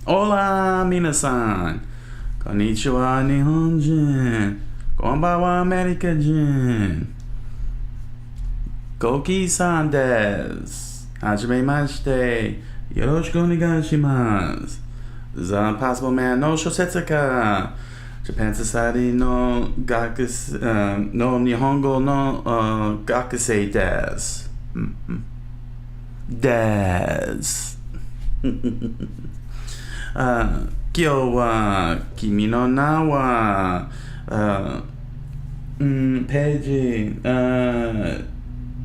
Hola, 皆さん。こんにちは、日本人。こんばんは、アメリカ人。コキさんです。はじめまして。よろしくお願いします。The Impossible Man の小説家。ジャパンソサイティのの日本語の学生です。です。今日は君の名はページ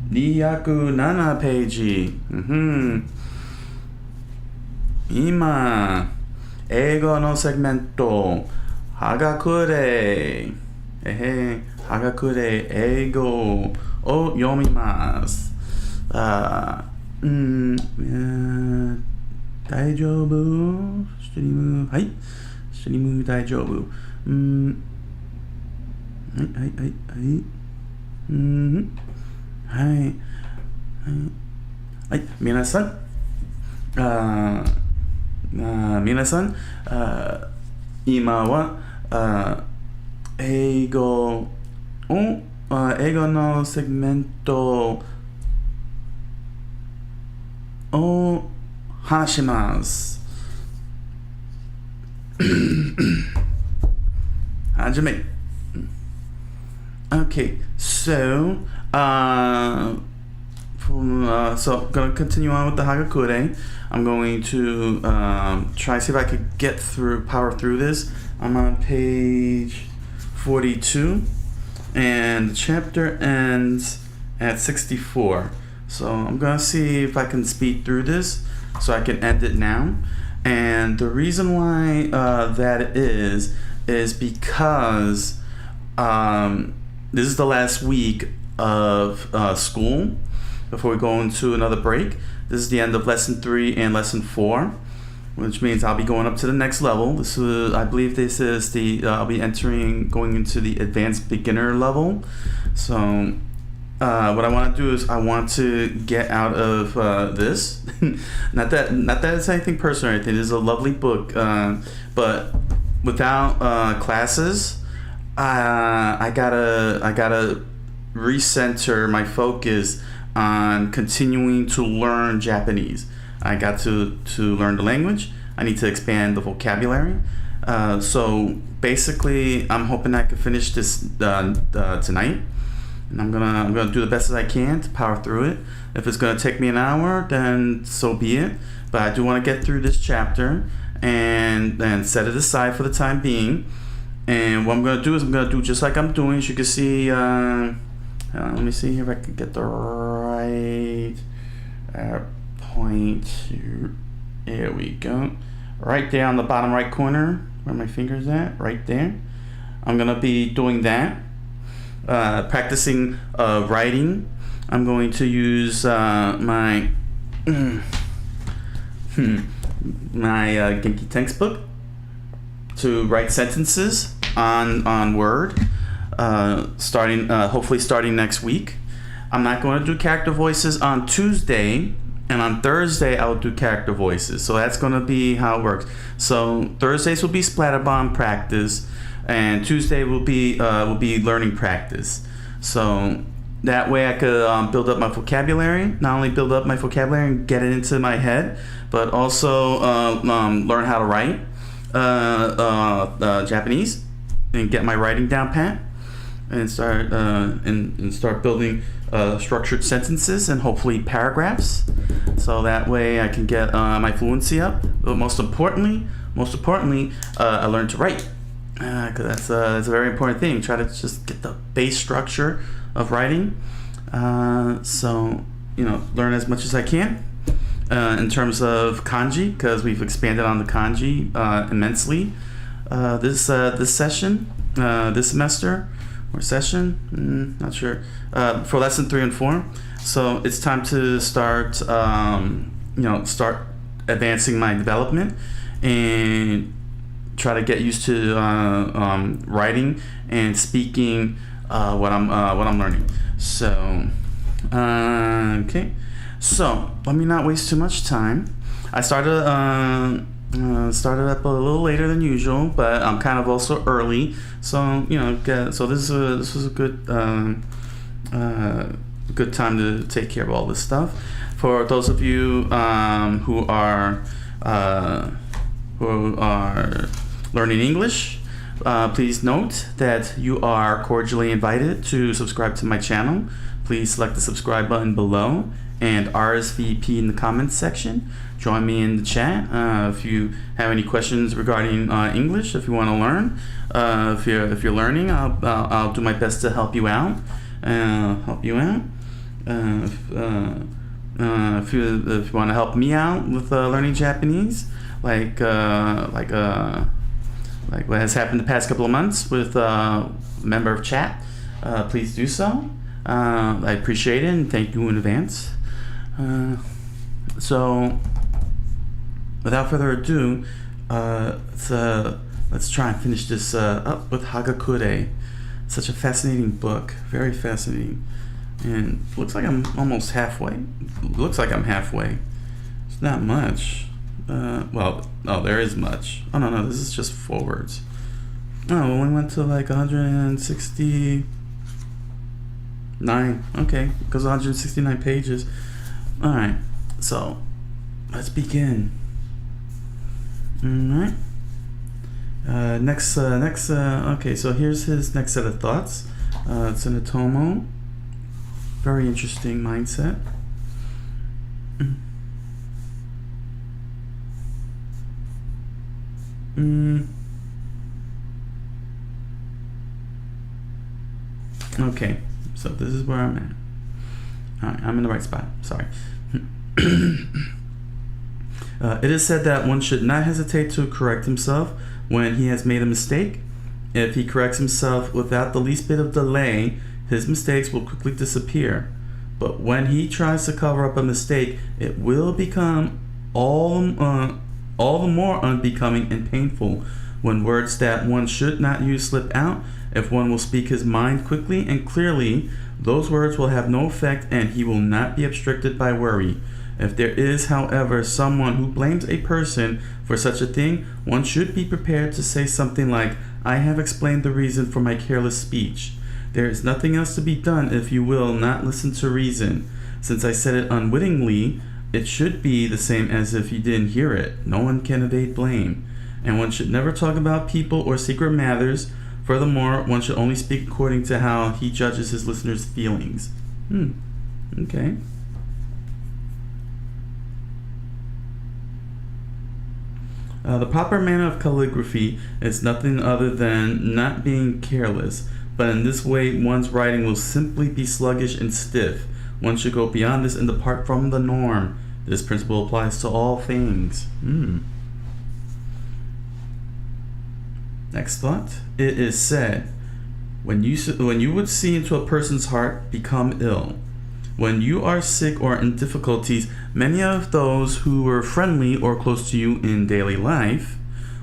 207ページ、今英語のセグメントはがくれはがくれ英語を読みます。大丈夫？ストリーム、はい。ストリーム大丈夫。はい。はい。皆さん、今は英語のセグメントを話します。はじめ。Okay, so so gonna continue on with the Hagakure. I'm going to try see if I could power through this. I'm on page 42, and the chapter ends at 64. So I'm gonna see if I can speed through this, so I can end it now. And the reason why that is because this is the last week of school before we go into another break. This is the end of lesson 3 and lesson 4, which means I'll be going up to the next level. I believe this is I'll be going into the advanced beginner level. So what I want to do is I want to get out of this. not that it's anything personal or anything. It is a lovely book, but without classes, I gotta recenter my focus on continuing to learn Japanese. I got to learn the language. I need to expand the vocabulary. So basically, I'm hoping I can finish this tonight. And I'm gonna do the best as I can to power through it. If it's gonna take me an hour, then so be it. But I do want to get through this chapter and set it aside for the time being. And what I'm gonna do is I'm gonna do just like I'm doing. As you can see, let me see if I can get the right point. There we go. Right there on the bottom right corner, where my finger's at, right there. I'm gonna be doing that. Practicing writing. I'm going to use my Genki textbook to write sentences on Word, hopefully starting next week. I'm not going to do character voices on Tuesday, and on Thursday I will do character voices. So that's going to be how it works. So Thursdays will be Splatterbomb practice, and Tuesday will be learning practice. So that way I could build up my vocabulary. Not only build up my vocabulary and get it into my head, but also learn how to write Japanese and get my writing down pat, and start building structured sentences and hopefully paragraphs. So that way I can get my fluency up. But most importantly, I learn to write. Because that's a very important thing. Try to just get the base structure of writing. So, learn as much as I can in terms of kanji, because we've expanded on the kanji immensely this session, this semester or session. Not sure. For lesson 3 and 4. So it's time to start advancing my development and try to get used to writing and speaking what I'm learning. So okay, so let me not waste too much time. I started Started up a little later than usual, but I'm kind of also early. So so this was a good good time to take care of all this stuff. For those of you who are learning English, please note that you are cordially invited to subscribe to my channel. Please select the subscribe button below and RSVP in the comments section. Join me in the chat if you have any questions regarding English. If you want to learn, if you're learning, I'll do my best to help you out. If you want to help me out with learning Japanese, like what has happened the past couple of months with a member of chat, please do so. I appreciate it and thank you in advance. So, without further ado, let's try and finish this up with Hagakure. Such a fascinating book, very fascinating. And looks like I'm almost halfway. Looks like I'm halfway. It's not much. There is much. Oh, no, this is just forwards. Oh, we went to like 169. Okay, it goes 169 pages. Alright, so let's begin. Alright. Okay, so here's his next set of thoughts. It's an Otomo. Very interesting mindset. Okay, so this is where I'm at. Alright, I'm in the right spot. Sorry. It is said that one should not hesitate to correct himself when he has made a mistake. If he corrects himself without the least bit of delay, his mistakes will quickly disappear. But when he tries to cover up a mistake, it will become all the more unbecoming and painful. When words that one should not use slip out, if one will speak his mind quickly and clearly, those words will have no effect and he will not be obstructed by worry. If there is, however, someone who blames a person for such a thing, one should be prepared to say something like, "I have explained the reason for my careless speech. There is nothing else to be done if you will not listen to reason. Since I said it unwittingly, it should be the same as if you didn't hear it. No one can evade blame. And one should never talk about people or secret matters. Furthermore, one should only speak according to how he judges his listeners' feelings." Okay. The proper manner of calligraphy is nothing other than not being careless, but in this way one's writing will simply be sluggish and stiff. One should go beyond this and depart from the norm. This principle applies to all things. Next thought. It is said, when you would see into a person's heart, become ill. When you are sick or in difficulties, many of those who were friendly or close to you in daily life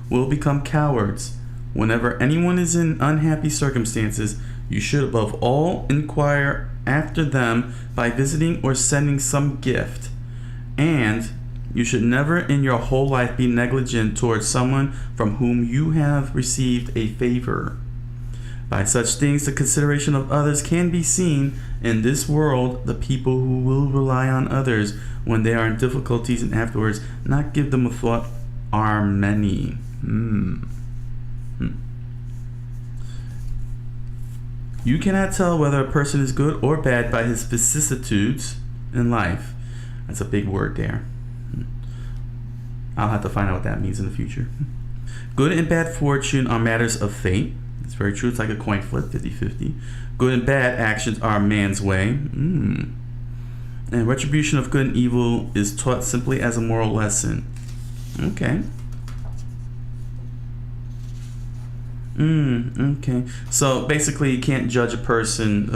will become cowards. Whenever anyone is in unhappy circumstances, you should above all inquire after them by visiting or sending some gift. And you should never in your whole life be negligent towards someone from whom you have received a favor. By such things, the consideration of others can be seen. In this world, the people who will rely on others when they are in difficulties and afterwards not give them a thought are many. You cannot tell whether a person is good or bad by his vicissitudes in life. That's a big word there. I'll have to find out what that means in the future. Good and bad fortune are matters of fate. It's very true. It's like a coin flip, 50-50. Good and bad actions are man's way. And retribution of good and evil is taught simply as a moral lesson. Okay. Okay. So basically, you can't judge a person.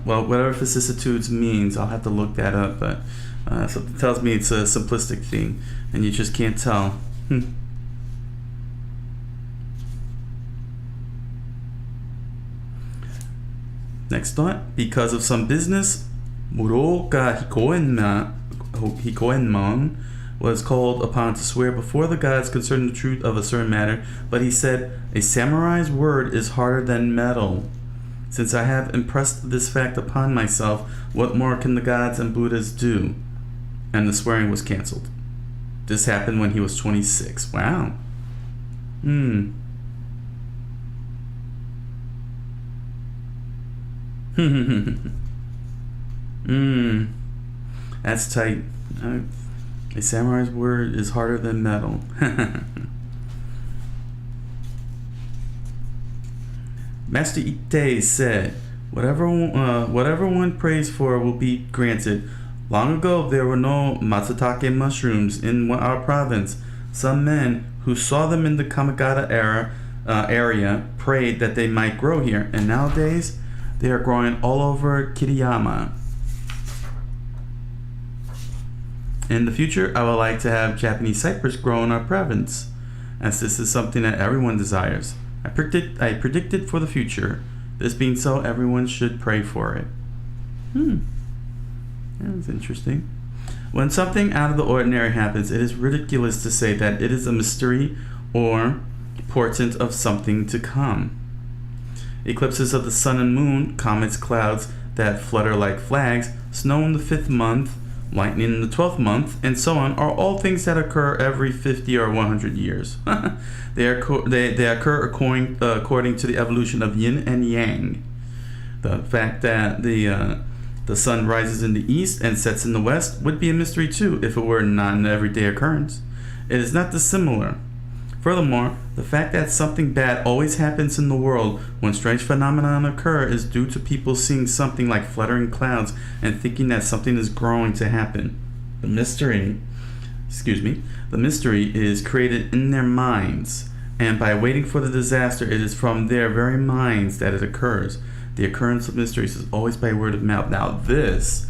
Well, whatever vicissitudes means, I'll have to look that up. But something tells me it's a simplistic thing, and you just can't tell. Next thought. Because of some business, Muro ga hikoen na Hikoenmon was called upon to swear before the gods concerning the truth of a certain matter, but he said, "A samurai's word is harder than metal. Since I have impressed this fact upon myself, what more can the gods and Buddhas do?" And the swearing was cancelled. This happened when he was 26. Wow. That's tight. A samurai's word is harder than metal. Master Ite said, whatever one prays for will be granted. Long ago, there were no matsutake mushrooms in our province. Some men who saw them in the Kamigata area prayed that they might grow here, and nowadays they are growing all over Kiriyama. In the future, I would like to have Japanese cypress grow in our province, as this is something that everyone desires. I predicted for the future. This being so, everyone should pray for it. That was interesting. When something out of the ordinary happens, it is ridiculous to say that it is a mystery or portent of something to come. Eclipses of the sun and moon, comets, clouds that flutter like flags, snow in the 5th month, lightning in the 12th month, and so on, are all things that occur every 50 or 100 years. They occur according to the evolution of yin and yang. The fact that the sun rises in the east and sets in the west would be a mystery too if it were not an everyday occurrence. It is not dissimilar. Furthermore, the fact that something bad always happens in the world when strange phenomena occur is due to people seeing something like fluttering clouds and thinking that something is growing to happen. The mystery is created in their minds, and by waiting for the disaster, it is from their very minds that it occurs. The occurrence of mysteries is always by word of mouth. Now this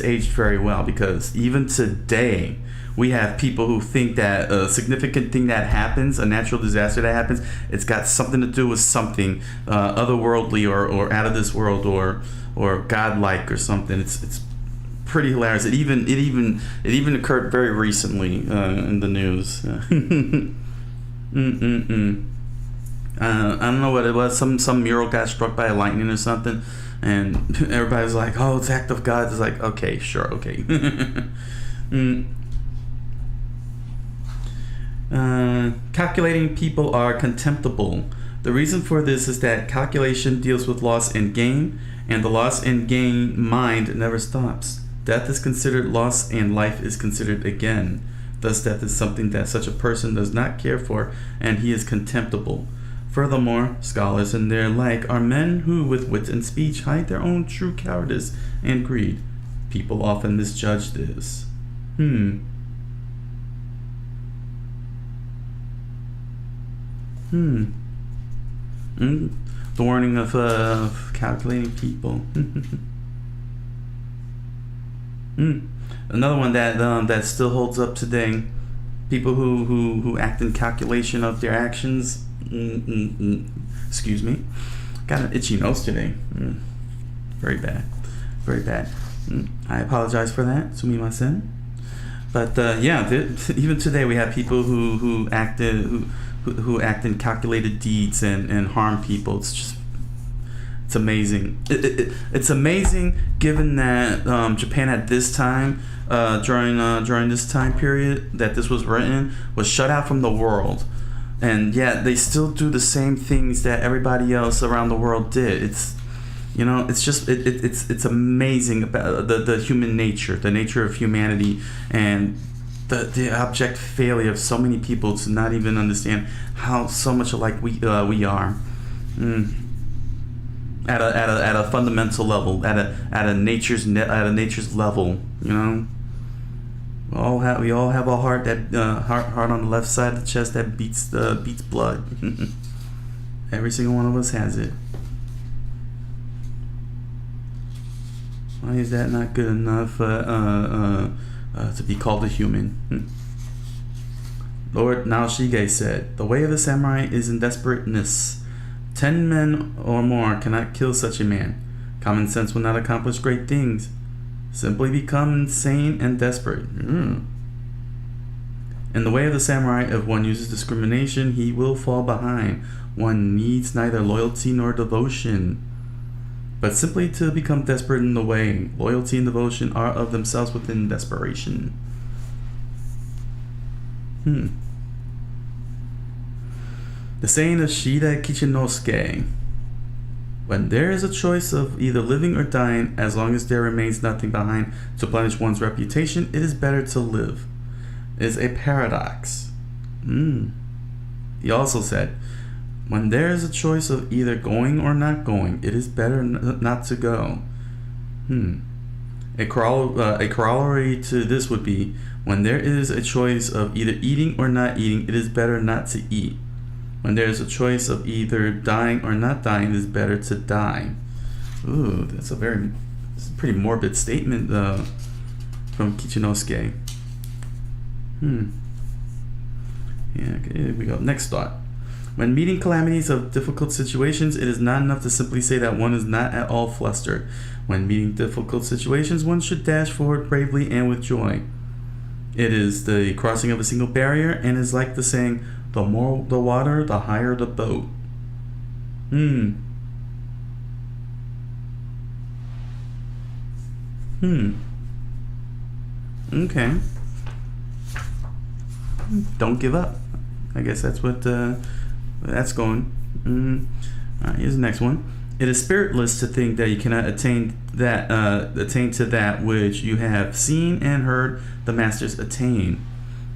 aged very well, because even today we have people who think that a significant thing that happens, a natural disaster that happens, it's got something to do with something otherworldly or out of this world or godlike or something. It's pretty hilarious. It even occurred very recently in the news. I don't know what it was. Some mural got struck by lightning or something, and everybody's like, "Oh, it's act of God." It's like, okay, sure, okay. Calculating people are contemptible. The reason for this is that calculation deals with loss and gain, and the loss and gain mind never stops. Death is considered loss and life is considered a gain. Thus, death is something that such a person does not care for, and he is contemptible. Furthermore, scholars and their like are men who, with wit and speech, hide their own true cowardice and greed. People often misjudge this. The warning of calculating people. Another one that still holds up today. People who act in calculation of their actions. Excuse me. Got an itchy nose today. Very bad. Very bad. I apologize for that. Sumimasen. But even today we have people who act in calculated deeds and harm people. It's amazing. It's amazing given that Japan at this time, during this time period that this was written, was shut out from the world, and yet they still do the same things that everybody else around the world did. It's amazing about the human nature, the nature of humanity, and the abject failure of so many people to not even understand how so much alike we are. At a fundamental level, at a nature's level, you know. We all have a heart that heart on the left side of the chest that beats blood. Every single one of us has it. Why is that not good enough to be called a human? Lord Naoshige said, "The way of the samurai is in desperateness. 10 men or more cannot kill such a man. Common sense will not accomplish great things. simply become insane and desperate. In the way of the samurai, if one uses discrimination, he will fall behind. One needs neither loyalty nor devotion, but simply to become desperate in the way. Loyalty and devotion are of themselves within desperation. The saying of Shida Kichinosuke: when there is a choice of either living or dying, as long as there remains nothing behind to blemish one's reputation, it is better to live. It is a paradox. He also said, when there is a choice of either going or not going, it is better not to go. A corollary to this would be, when there is a choice of either eating or not eating, it is better not to eat. When there is a choice of either dying or not dying, it is better to die. Ooh, that's a pretty morbid statement from Kichinosuke. Yeah, okay, here we go. Next thought. When meeting calamities of difficult situations, it is not enough to simply say that one is not at all flustered. When meeting difficult situations, one should dash forward bravely and with joy. It is the crossing of a single barrier, and is like the saying, the more the water, the higher the boat. Okay. Don't give up. I guess that's what that's going. Alright, here's the next one. It is spiritless to think that you cannot attain to that which you have seen and heard the masters attain.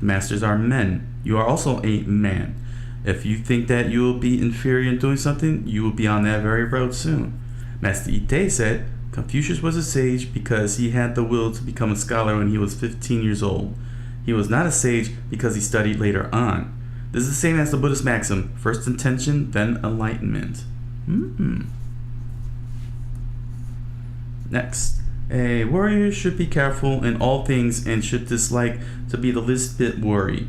The masters are men. You are also a man. If you think that you will be inferior in doing something, you will be on that very road soon. Master Ite said, Confucius was a sage because he had the will to become a scholar when he was 15 years old. He was not a sage because he studied later on. This is the same as the Buddhist maxim, first intention, then enlightenment. Next, a warrior should be careful in all things and should dislike to be the least bit worried.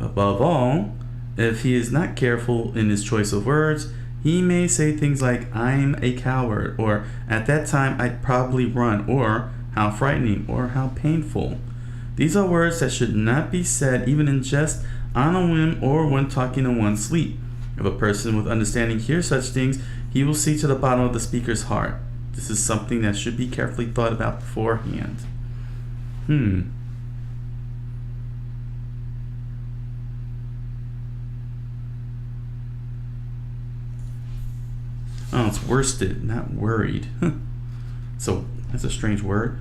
Above all, if he is not careful in his choice of words, he may say things like, I'm a coward, or at that time I'd probably run, or how frightening, or how painful. These are words that should not be said even in jest, on a whim, or when talking in one's sleep. If a person with understanding hears such things, he will see to the bottom of the speaker's heart. This is something that should be carefully thought about beforehand. Oh, it's worsted, not worried. So, that's a strange word.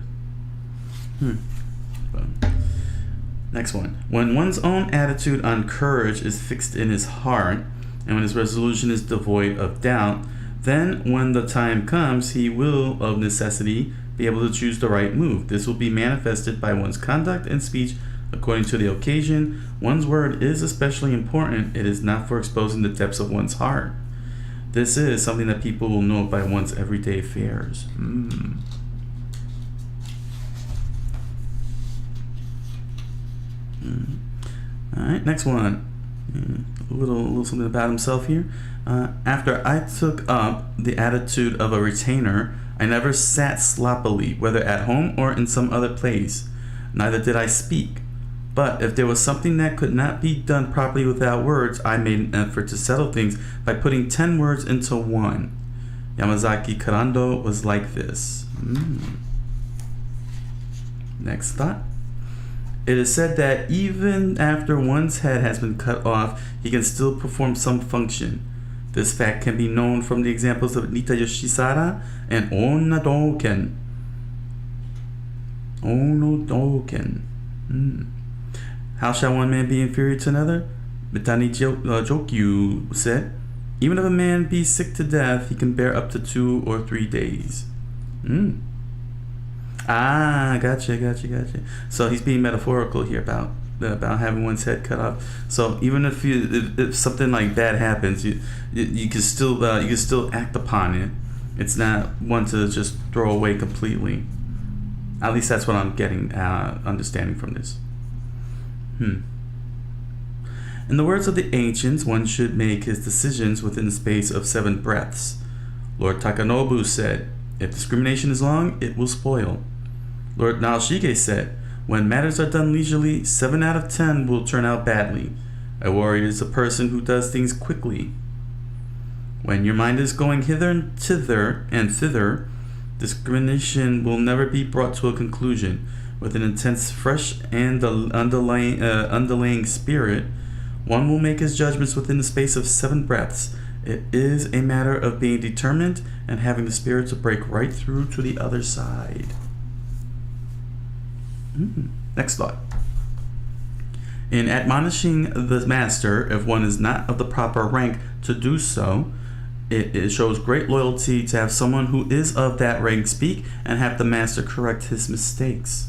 Next one. When one's own attitude on courage is fixed in his heart, and when his resolution is devoid of doubt, then when the time comes, he will, of necessity, be able to choose the right move. This will be manifested by one's conduct and speech according to the occasion. One's word is especially important. It is not for exposing the depths of one's heart. This is something that people will know by one's everyday affairs. Alright, next one. A little something about himself here. After I took up the attitude of a retainer, I never sat sloppily, whether at home or in some other place. Neither did I speak. But if there was something that could not be done properly without words, I made an effort to settle things by putting 10 words into one. Yamazaki Karando was like this. Next thought. It is said that even after one's head has been cut off, he can still perform some function. This fact can be known from the examples of Nita Yoshisara and Onodoken. How shall one man be inferior to another? Mitani Jokyu said, even if a man be sick to death, he can bear up to 2 or 3 days. Gotcha. So he's being metaphorical here about having one's head cut off. So even if something like that happens, you can still act upon it. It's not one to just throw away completely. At least that's what I'm getting understanding from this. In the words of the ancients, one should make his decisions within the space of 7 breaths. Lord Takanobu said, if discrimination is long, it will spoil. Lord Naoshige said, "When matters are done leisurely, 7 out of 10 will turn out badly. A warrior is a person who does things quickly. When your mind is going hither and thither, discrimination will never be brought to a conclusion. With an intense, fresh, and underlying spirit, one will make his judgments within the space of 7 breaths. It is a matter of being determined and having the spirit to break right through to the other side." Next thought. In admonishing the master, if one is not of the proper rank to do so, it shows great loyalty to have someone who is of that rank speak and have the master correct his mistakes.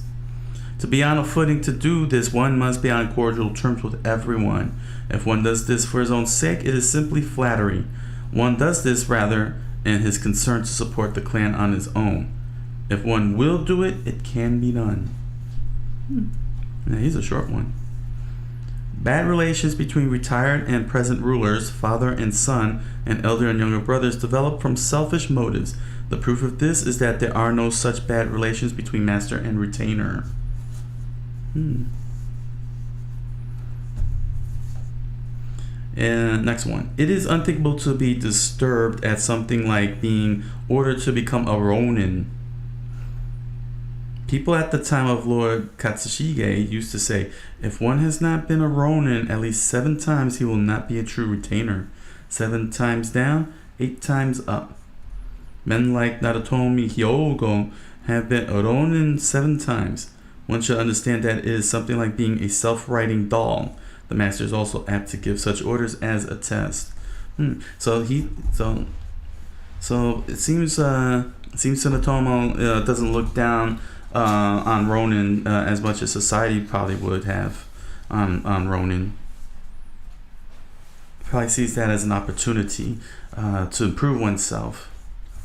To be on a footing to do this, one must be on cordial terms with everyone. If one does this for his own sake, it is simply flattery. One does this rather in his concern to support the clan on his own. If one will do it, it can be done. Now, here's a short one. Bad relations between retired and present rulers, father and son, and elder and younger brothers develop from selfish motives. The proof of this is that there are no such bad relations between master and retainer. And next one. It is unthinkable to be disturbed at something like being ordered to become a ronin. People at the time of Lord Katsushige used to say, if one has not been a ronin at least 7 times, he will not be a true retainer. 7 times down, 8 times up. Men like Naratomi Hyogo have been a ronin 7 times. One should understand that it is something like being a self-writing doll. The master is also apt to give such orders as a test. So it seems Tsunetomo doesn't look down on ronin as much as society probably would have on ronin. Probably sees that as an opportunity to improve oneself.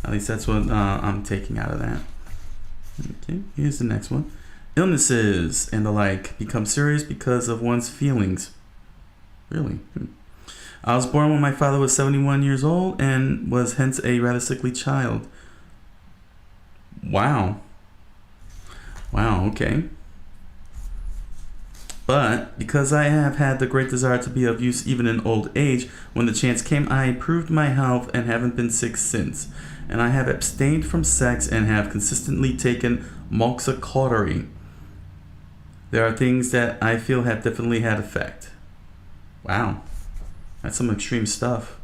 At least that's what I'm taking out of that. Okay, here's the next one. Illnesses and the like become serious because of one's feelings. Really? I was born when my father was 71 years old and was hence a rather sickly child. Wow, okay. But because I have had the great desire to be of use even in old age, when the chance came, I improved my health and haven't been sick since. And I have abstained from sex and have consistently taken moxa cautery. There are things that I feel have definitely had effect. Wow, that's some extreme stuff.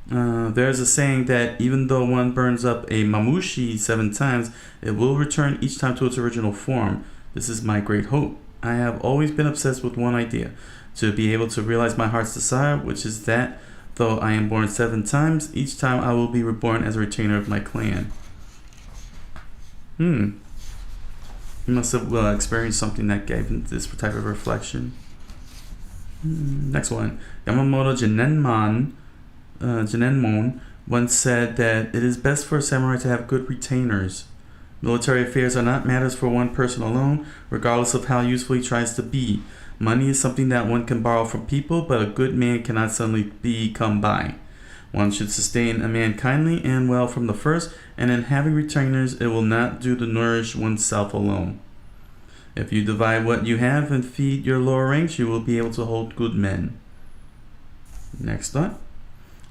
There's a saying that even though one burns up a mamushi 7 times, it will return each time to its original form. This is my great hope. I have always been obsessed with one idea, to be able to realize my heart's desire, which is that though I am born 7 times, each time I will be reborn as a retainer of my clan. He must have experienced something that gave him this type of reflection. Next one. Yamamoto Jinenmon once said that it is best for a samurai to have good retainers. Military affairs are not matters for one person alone, regardless of how useful he tries to be. Money is something that one can borrow from people, but a good man cannot suddenly come by. One should sustain a man kindly and well from the first, and in having retainers, it will not do to nourish oneself alone. If you divide what you have and feed your lower ranks, you will be able to hold good men. Next thought.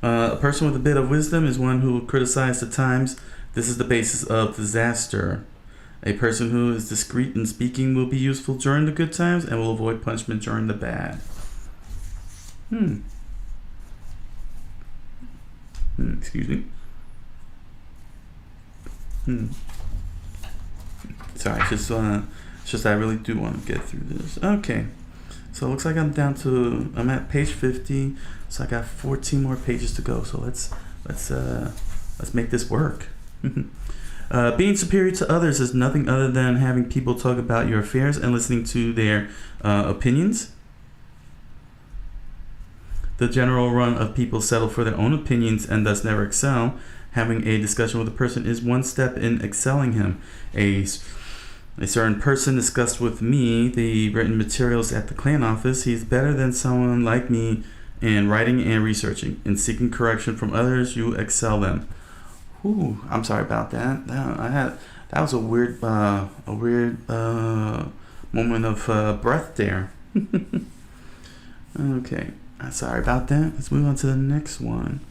A person with a bit of wisdom is one who will criticize the times. This is the basis of disaster. A person who is discreet in speaking will be useful during the good times and will avoid punishment during the bad. Excuse me. Sorry, it's just I really do want to get through this. Okay, so it looks like I'm at page 50, so I got 14 more pages to go. So let's make this work. Being superior to others is nothing other than having people talk about your affairs and listening to their opinions. The general run of people settle for their own opinions and thus never excel. Having a discussion with a person is one step in excelling him. A certain person discussed with me the written materials at the clan office. He's better than someone like me in writing and researching. In seeking correction from others, you excel them. I'm sorry about that. That was a weird moment of breath there. Okay, sorry about that. Let's move on to the next one.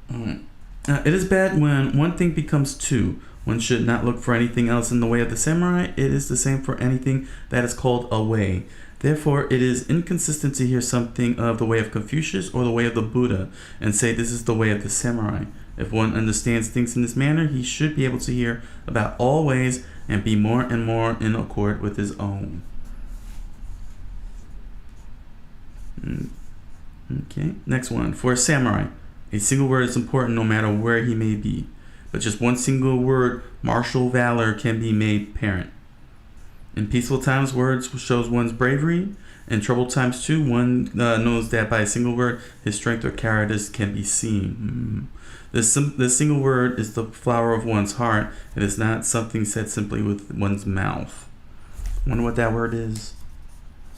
It is bad when one thing becomes two. One should not look for anything else in the way of the samurai. It is the same for anything that is called a way. Therefore, it is inconsistent to hear something of the way of Confucius or the way of the Buddha and say this is the way of the samurai. If one understands things in this manner, he should be able to hear about all ways and be more and more in accord with his own. Okay, next one. For a samurai, a single word is important no matter where he may be. But just one single word, martial valor, can be made apparent. In peaceful times, words shows one's bravery. In troubled times too, one knows that by a single word, his strength or characters can be seen. This single word is the flower of one's heart. It is not something said simply with one's mouth. Wonder what that word is.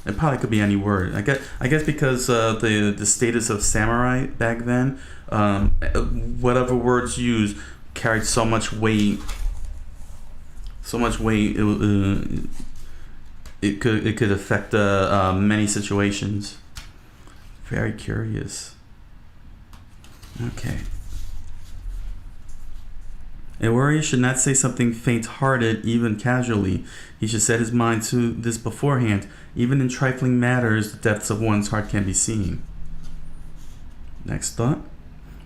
It probably could be any word. I guess because the status of samurai back then, whatever words used carried so much weight. It could affect many situations. Very curious. Okay. A warrior should not say something faint-hearted, even casually. He should set his mind to this beforehand. Even in trifling matters, the depths of one's heart can be seen. Next thought.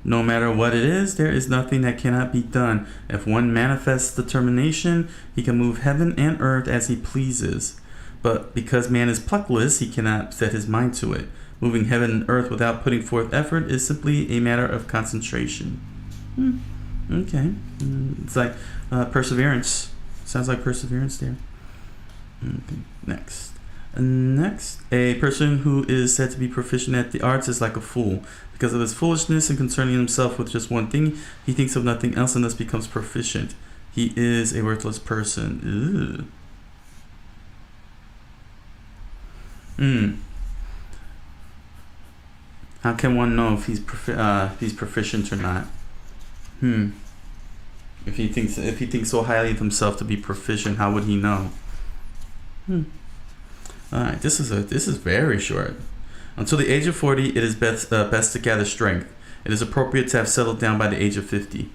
No matter what it is, there is nothing that cannot be done. If one manifests determination, he can move heaven and earth as he pleases. But because man is pluckless, he cannot set his mind to it. Moving heaven and earth without putting forth effort is simply a matter of concentration. Okay. It's like perseverance. Sounds like perseverance there. Okay. Next, a person who is said to be proficient at the arts is like a fool. Because of his foolishness and concerning himself with just one thing, he thinks of nothing else and thus becomes proficient. He is a worthless person. How can one know if he's proficient or not? If he thinks so highly of himself to be proficient, how would he know? Alright, this is very short. Until the age of 40, it is best to gather strength. It is appropriate to have settled down by the age of 50.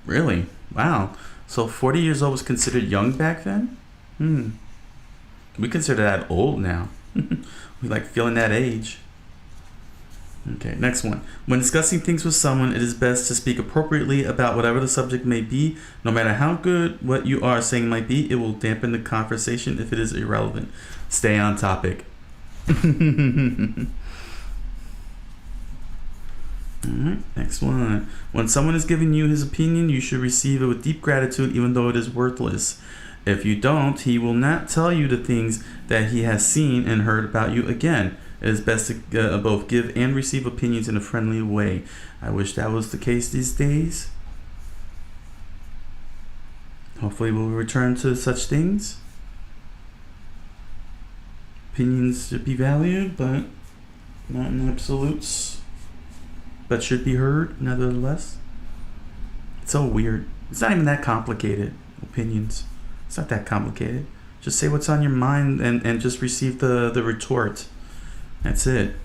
Really? Wow. So 40 years old was considered young back then? We consider that old now. We like feeling that age. Okay, next one. When discussing things with someone, it is best to speak appropriately about whatever the subject may be. No matter how good what you are saying might be, it will dampen the conversation if it is irrelevant. Stay on topic. Alright, next one. When someone is giving you his opinion, you should receive it with deep gratitude even though it is worthless. If you don't, he will not tell you the things that he has seen and heard about you again. It is best to both give and receive opinions in a friendly way. I wish that was the case these days. Hopefully we'll return to such things. Opinions should be valued, but not in absolutes. But should be heard, nevertheless. It's so weird. It's not even that complicated, opinions. It's not that complicated. Just say what's on your mind and just receive the retort. That's it.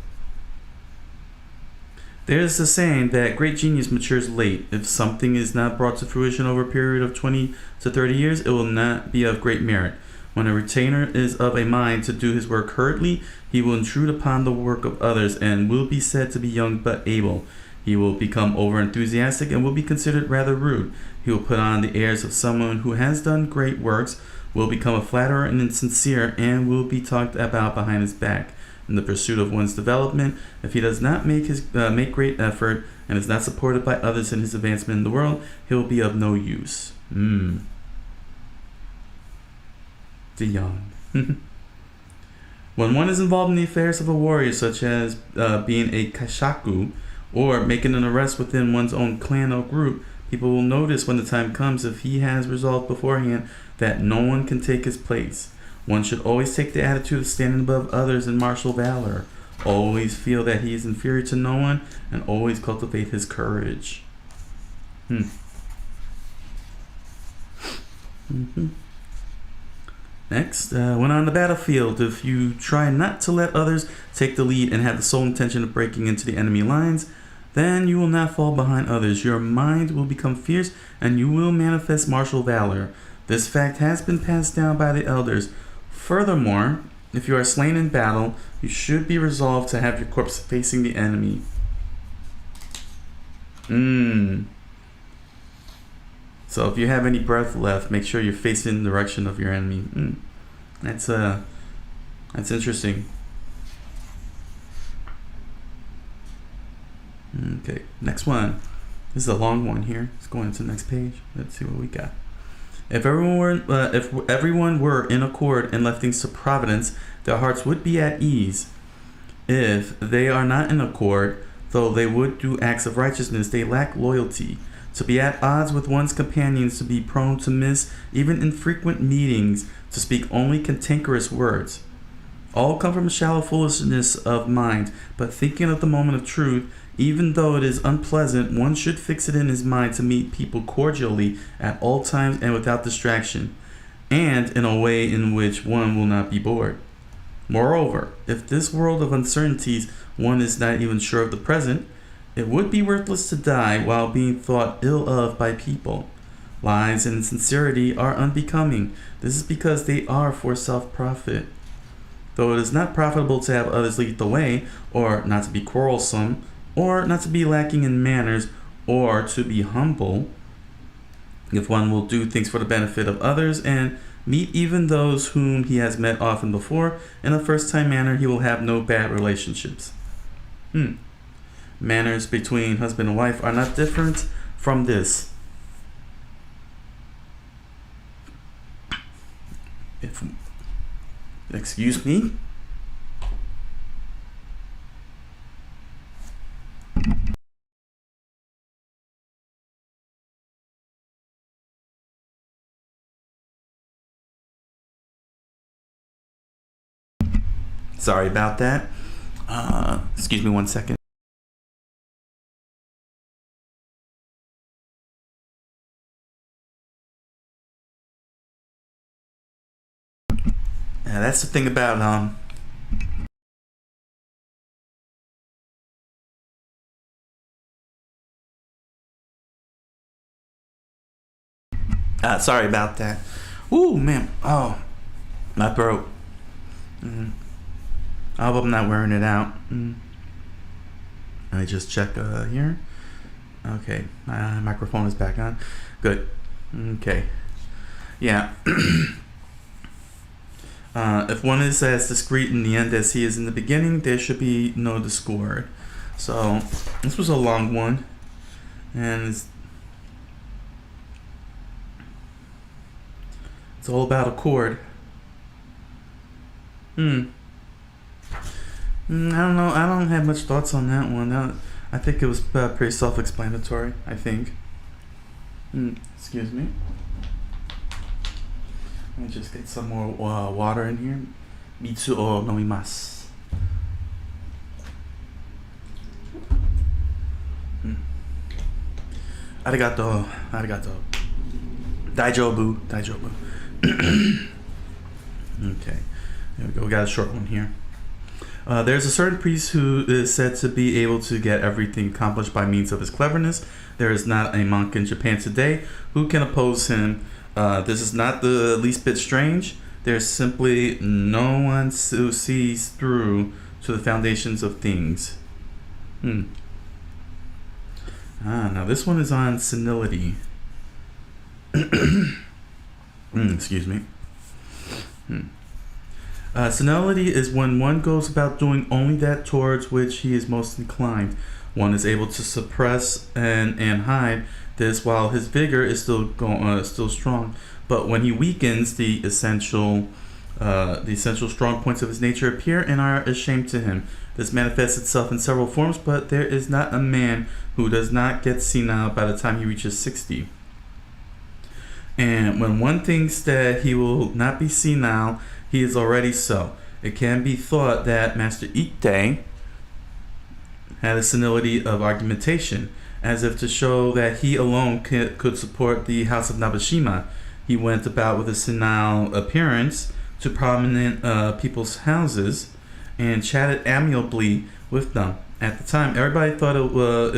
There's a saying that great genius matures late. If something is not brought to fruition over a period of 20 to 30 years, it will not be of great merit. When a retainer is of a mind to do his work hurriedly, he will intrude upon the work of others and will be said to be young but able. He will become over-enthusiastic and will be considered rather rude. He will put on the airs of someone who has done great works, will become a flatterer and insincere, and will be talked about behind his back. In the pursuit of one's development, if he does not make great effort and is not supported by others in his advancement in the world, he will be of no use. The young. When one is involved in the affairs of a warrior, such as being a kashaku, or making an arrest within one's own clan or group, people will notice when the time comes if he has resolved beforehand that no one can take his place. One should always take the attitude of standing above others in martial valor. Always feel that he is inferior to no one, and always cultivate his courage. Next, when on the battlefield, if you try not to let others take the lead and have the sole intention of breaking into the enemy lines, then you will not fall behind others. Your mind will become fierce and you will manifest martial valor. This fact has been passed down by the elders. Furthermore, if you are slain in battle, you should be resolved to have your corpse facing the enemy. So if you have any breath left, make sure you're facing the direction of your enemy. That's interesting. Okay, next one. This is a long one here. Let's go into the next page. Let's see what we got. If everyone were in accord and left things to providence, their hearts would be at ease. If they are not in accord, though they would do acts of righteousness, they lack loyalty. To be at odds with one's companions, to be prone to miss even infrequent meetings, to speak only cantankerous words. All come from a shallow foolishness of mind, but thinking of the moment of truth, even though it is unpleasant, one should fix it in his mind to meet people cordially at all times and without distraction, and in a way in which one will not be bored. Moreover, if this world of uncertainties one is not even sure of the present, it would be worthless to die while being thought ill of by people. Lies and insincerity are unbecoming. This is because they are for self-profit. Though it is not profitable to have others lead the way, or not to be quarrelsome, or not to be lacking in manners, or to be humble, if one will do things for the benefit of others and meet even those whom he has met often before in a first-time manner, he will have no bad relationships. Manners between husband and wife are not different from this. Excuse me. Sorry about that. Excuse me 1 second. Yeah, that's the thing about sorry about that. Ooh, man. Oh, my throat. I hope I'm not wearing it out. Let me just check here. Okay, my microphone is back on. Good. Okay. Yeah. If one is as discreet in the end as he is in the beginning, there should be no discord. So this was a long one, and it's all about accord. I don't know. I don't have much thoughts on that one. I think it was pretty self-explanatory. I think. Excuse me. Let me just get some more water in here. Mitsu o nomimasu. Arigato. Arigato. Daijobu. Daijobu. Okay. There we go. We got a short one here. There's a certain priest who is said to be able to get everything accomplished by means of his cleverness. There is not a monk in Japan today who can oppose him. This is not the least bit strange. There's simply no one who sees through to the foundations of things. Now this one is on senility. Excuse me. Senility is when one goes about doing only that towards which he is most inclined. One is able to suppress and hide this while his vigor is still strong. But when he weakens, the essential strong points of his nature appear and are ashamed to him. This manifests itself in several forms, but there is not a man who does not get senile by the time he reaches 60. And when one thinks that he will not be senile, he is already so. It can be thought that Master Ite had a senility of argumentation, as if to show that he alone could support the House of Nabeshima. He went about with a senile appearance to prominent people's houses and chatted amiably with them. At the time, everybody thought it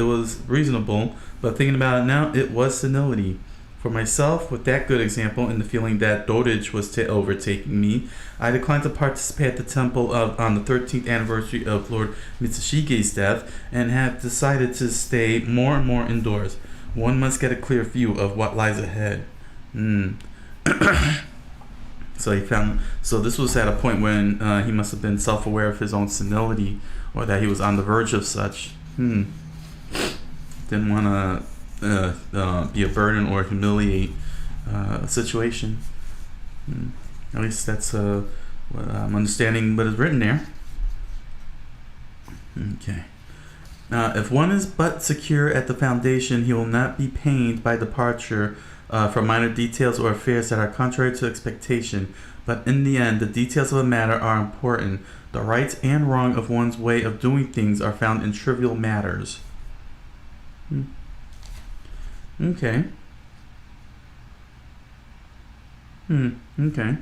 was reasonable, but thinking about it now, it was senility. For myself, with that good example and the feeling that dotage was overtaking me, I declined to participate at the temple on the 13th anniversary of Lord Mitsushige's death and have decided to stay more and more indoors. One must get a clear view of what lies ahead. So this was at a point when he must have been self-aware of his own senility, or that he was on the verge of such. Didn't want to be a burden or humiliate a situation. At least that's what I'm understanding what is written there. Okay. If one is but secure at the foundation, he will not be pained by departure from minor details or affairs that are contrary to expectation. But in the end, the details of a matter are important. The right and wrong of one's way of doing things are found in trivial matters. Okay. Okay.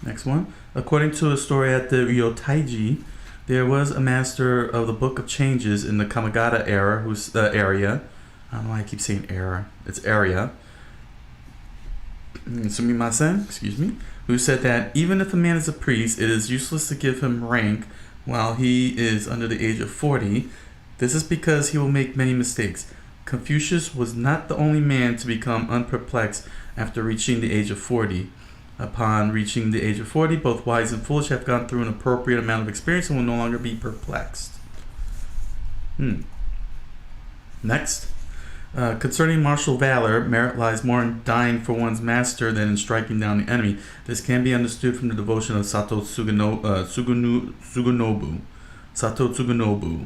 Next one. According to a story at the Ryotaiji, there was a master of the Book of Changes in the Kamigata era, whose area. I don't know why I keep saying era. It's area. Sumimasen, excuse me. Who said that even if a man is a priest, it is useless to give him rank while he is under the age of 40. This is because he will make many mistakes. Confucius was not the only man to become unperplexed after reaching the age of 40. Upon reaching the age of 40, both wise and foolish have gone through an appropriate amount of experience and will no longer be perplexed. Next. Concerning martial valor, merit lies more in dying for one's master than in striking down the enemy. This can be understood from the devotion of Sato Tsugunobu. Sato Tsugunobu.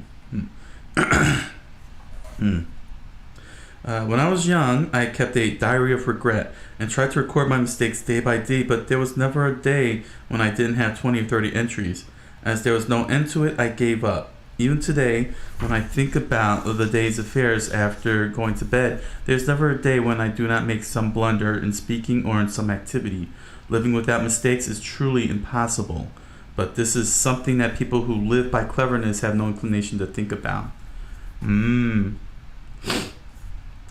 When I was young, I kept a diary of regret and tried to record my mistakes day by day, but there was never a day when I didn't have 20 or 30 entries. As there was no end to it, I gave up. Even today, when I think about the day's affairs after going to bed, there's never a day when I do not make some blunder in speaking or in some activity. Living without mistakes is truly impossible, but this is something that people who live by cleverness have no inclination to think about.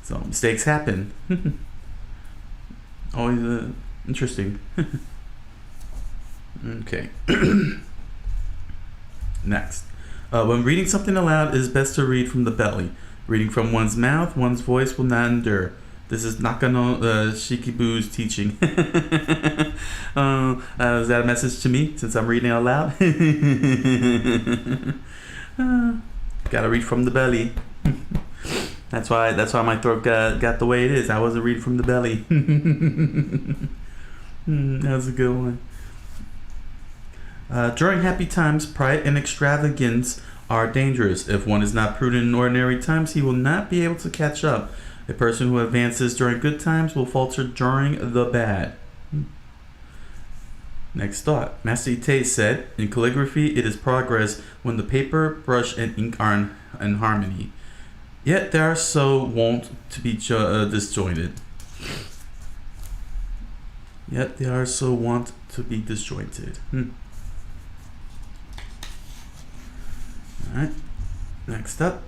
So mistakes happen. Always interesting. Okay. Next. When reading something aloud, it is best to read from the belly. Reading from one's mouth, one's voice will not endure. This is Nakano Shikibu's teaching. Is that a message to me since I'm reading out loud? Gotta read from the belly. That's why my throat got the way it is. I wasn't reading from the belly. That was a good one. During happy times, pride and extravagance are dangerous. If one is not prudent in ordinary times, he will not be able to catch up. A person who advances during good times will falter during the bad. Next thought. Master Ite said, in calligraphy, it is progress when the paper, brush, and ink are in harmony. Yet they are so wont to be disjointed. Yet they are so wont to be disjointed. Alright, next up.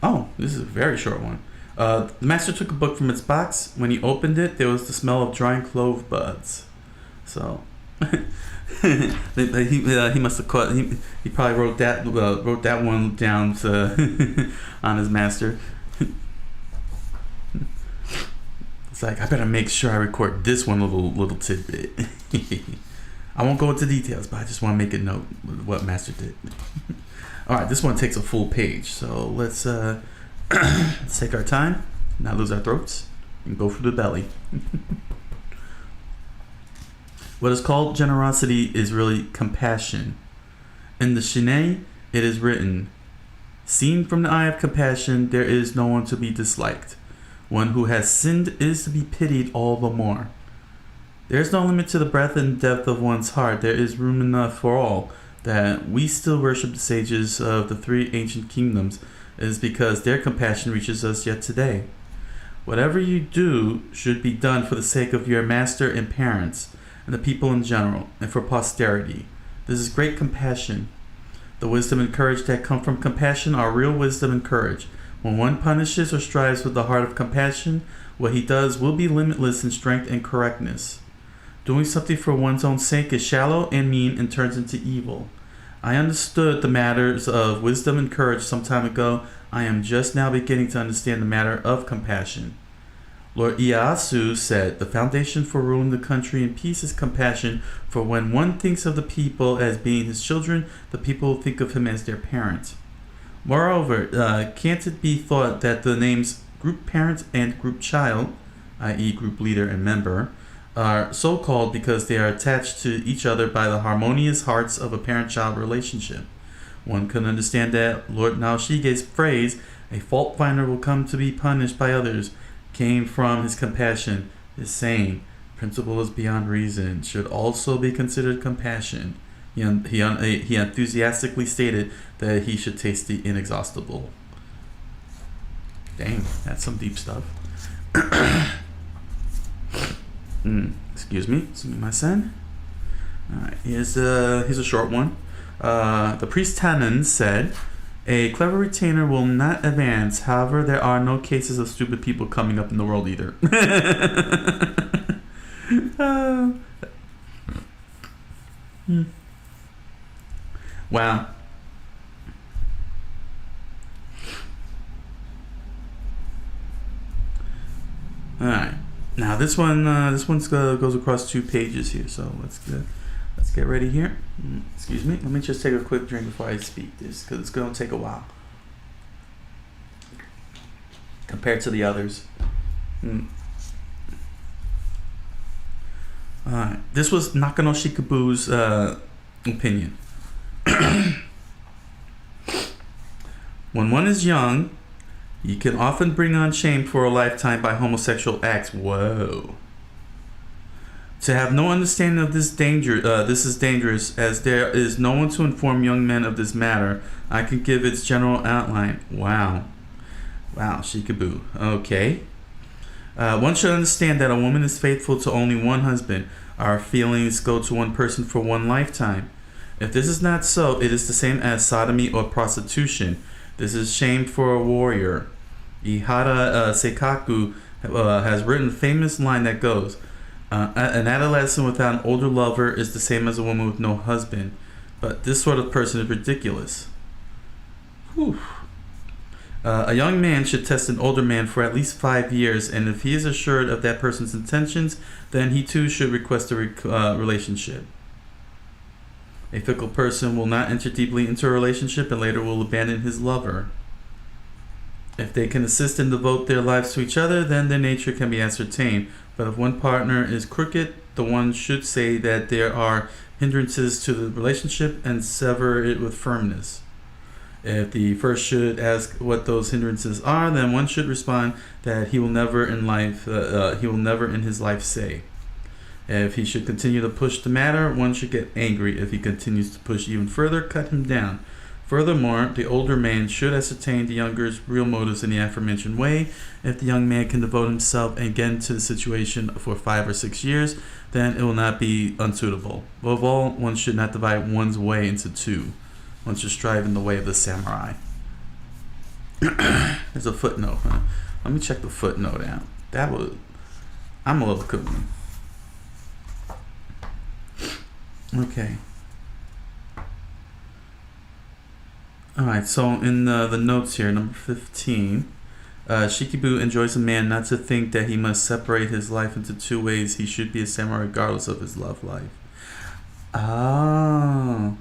Oh, this is a very short one. The master took a book from its box. When he opened it, there was the smell of drying clove buds. So, he must have caught. He probably wrote that one down to on his master. It's like, I better make sure I record this one little tidbit. I won't go into details, but I just want to make a note of what master did. All right, this one takes a full page, so let's take our time, not lose our throats, and go for the belly. What is called generosity is really compassion. In the Shine, it is written, seen from the eye of compassion, there is no one to be disliked. One who has sinned is to be pitied all the more. There is no limit to the breadth and depth of one's heart. There is room enough for all. that we still worship the sages of the three ancient kingdoms is because their compassion reaches us yet today. Whatever you do should be done for the sake of your master and parents, and the people in general, and for posterity. This is great compassion. The wisdom and courage that come from compassion are real wisdom and courage. When one punishes or strives with the heart of compassion, what he does will be limitless in strength and correctness. Doing something for one's own sake is shallow and mean and turns into evil. I understood the matters of wisdom and courage some time ago. I am just now beginning to understand the matter of compassion. Lord Ieyasu said, the foundation for ruling the country in peace is compassion, for when one thinks of the people as being his children, the people will think of him as their parent. Moreover, can't it be thought that the names group parent and group child, i.e. group leader and member, are so called because they are attached to each other by the harmonious hearts of a parent-child relationship? One can understand that Lord Naoshige's phrase, a fault finder will come to be punished by others, came from his compassion. His saying, principle is beyond reason, should also be considered compassion. He enthusiastically stated that he should taste the inexhaustible. Dang, that's some deep stuff. Excuse me, my son. Alright, here's a short one. The priest Tannen said, a clever retainer will not advance. However, there are no cases of stupid people coming up in the world either. Wow. All right. Now this one goes across 2 pages here. So let's get ready here. Excuse me. Let me just take a quick drink before I speak this, because it's going to take a while compared to the others. All right. This was Nakano Shikabu's opinion. When one is young, you can often bring on shame for a lifetime by homosexual acts. Whoa. To have no understanding of this is dangerous, as there is no one to inform young men of this matter. I can give its general outline. Wow, Shikabu. Okay. One should understand that a woman is faithful to only one husband. Our feelings go to one person for one lifetime. If this is not so, it is the same as sodomy or prostitution. This is shame for a warrior. Ihara Seikaku has written a famous line that goes, an adolescent without an older lover is the same as a woman with no husband. But this sort of person is ridiculous. Whew. A young man should test an older man for at least 5 years, and if he is assured of that person's intentions, then he too should request a relationship. A fickle person will not enter deeply into a relationship and later will abandon his lover. If they can assist and devote their lives to each other, then their nature can be ascertained. But if one partner is crooked, the one should say that there are hindrances to the relationship and sever it with firmness. If the first should ask what those hindrances are, then one should respond that he will never in his life say. If he should continue to push the matter, one should get angry. If he continues to push even further, cut him down. Furthermore, the older man should ascertain the younger's real motives in the aforementioned way. If the young man can devote himself again to the situation for 5 or 6 years, then it will not be unsuitable. Above all, one should not divide one's way into 2. One should strive in the way of the samurai. There's a footnote. Huh? Let me check the footnote out. I'm a little cuckoo. Okay. Alright, so in the notes here, number 15, Shikibu enjoins a man not to think that he must separate his life into 2 ways. He should be a samurai regardless of his love life. Oh.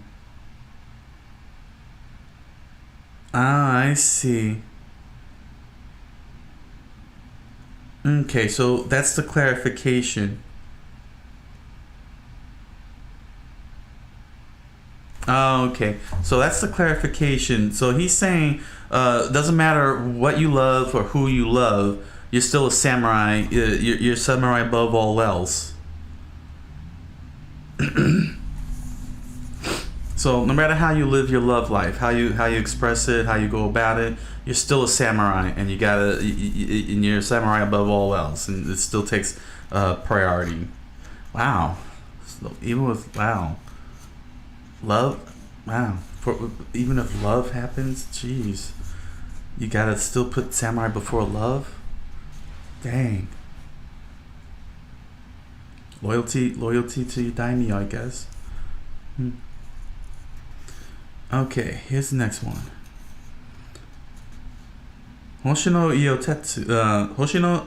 I see. Okay, so that's the clarification. Oh, okay. So that's the clarification. So he's saying, doesn't matter what you love or who you love, you're still a samurai. You're samurai above all else. So no matter how you live your love life, how you express it, how you go about it, you're still a samurai, and and you're a samurai above all else, and it still takes priority. Wow. So even with love, even if love happens, jeez, you gotta still put samurai before love. Dang. Loyalty to your daimyo, I guess. Okay, here's the next one. Hoshino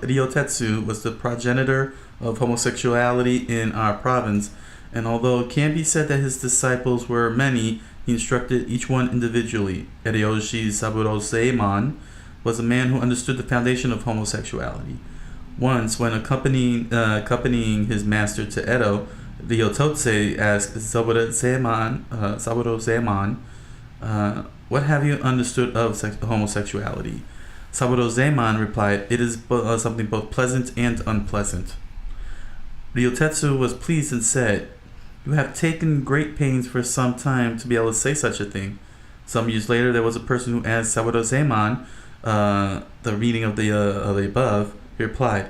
Ryotetsu was the progenitor of homosexuality in our province, and although it can be said that his disciples were many, he instructed each one individually. Hideyoshi Saburo Seimon was a man who understood the foundation of homosexuality. Once, when accompanying his master to Edo, Ryototse asked Saburo Seimon, what have you understood of homosexuality? Saburo Seimon replied, it is something both pleasant and unpleasant. Ryotetsu was pleased and said, you have taken great pains for some time to be able to say such a thing. Some years later, there was a person who asked Saburo Seimon the meaning of the above. He replied,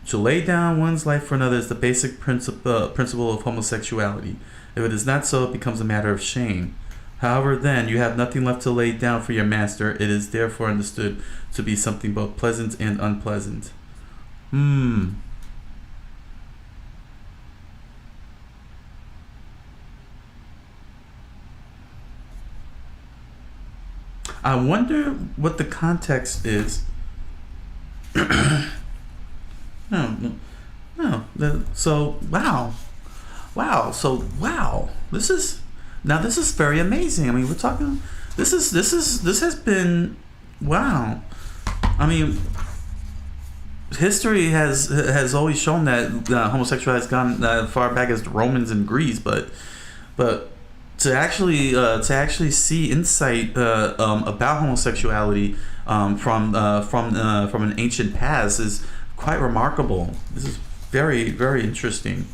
to lay down one's life for another is the basic principle of homosexuality. If it is not so, it becomes a matter of shame. However, then, you have nothing left to lay down for your master. It is therefore understood to be something both pleasant and unpleasant. I wonder what the context is. So wow. This is very amazing. I mean, we're talking. This has been wow. I mean, history has always shown that homosexuality has gone far back as the Romans and Greece, but to actually see insight about homosexuality from an ancient past is quite remarkable. This is very, very interesting.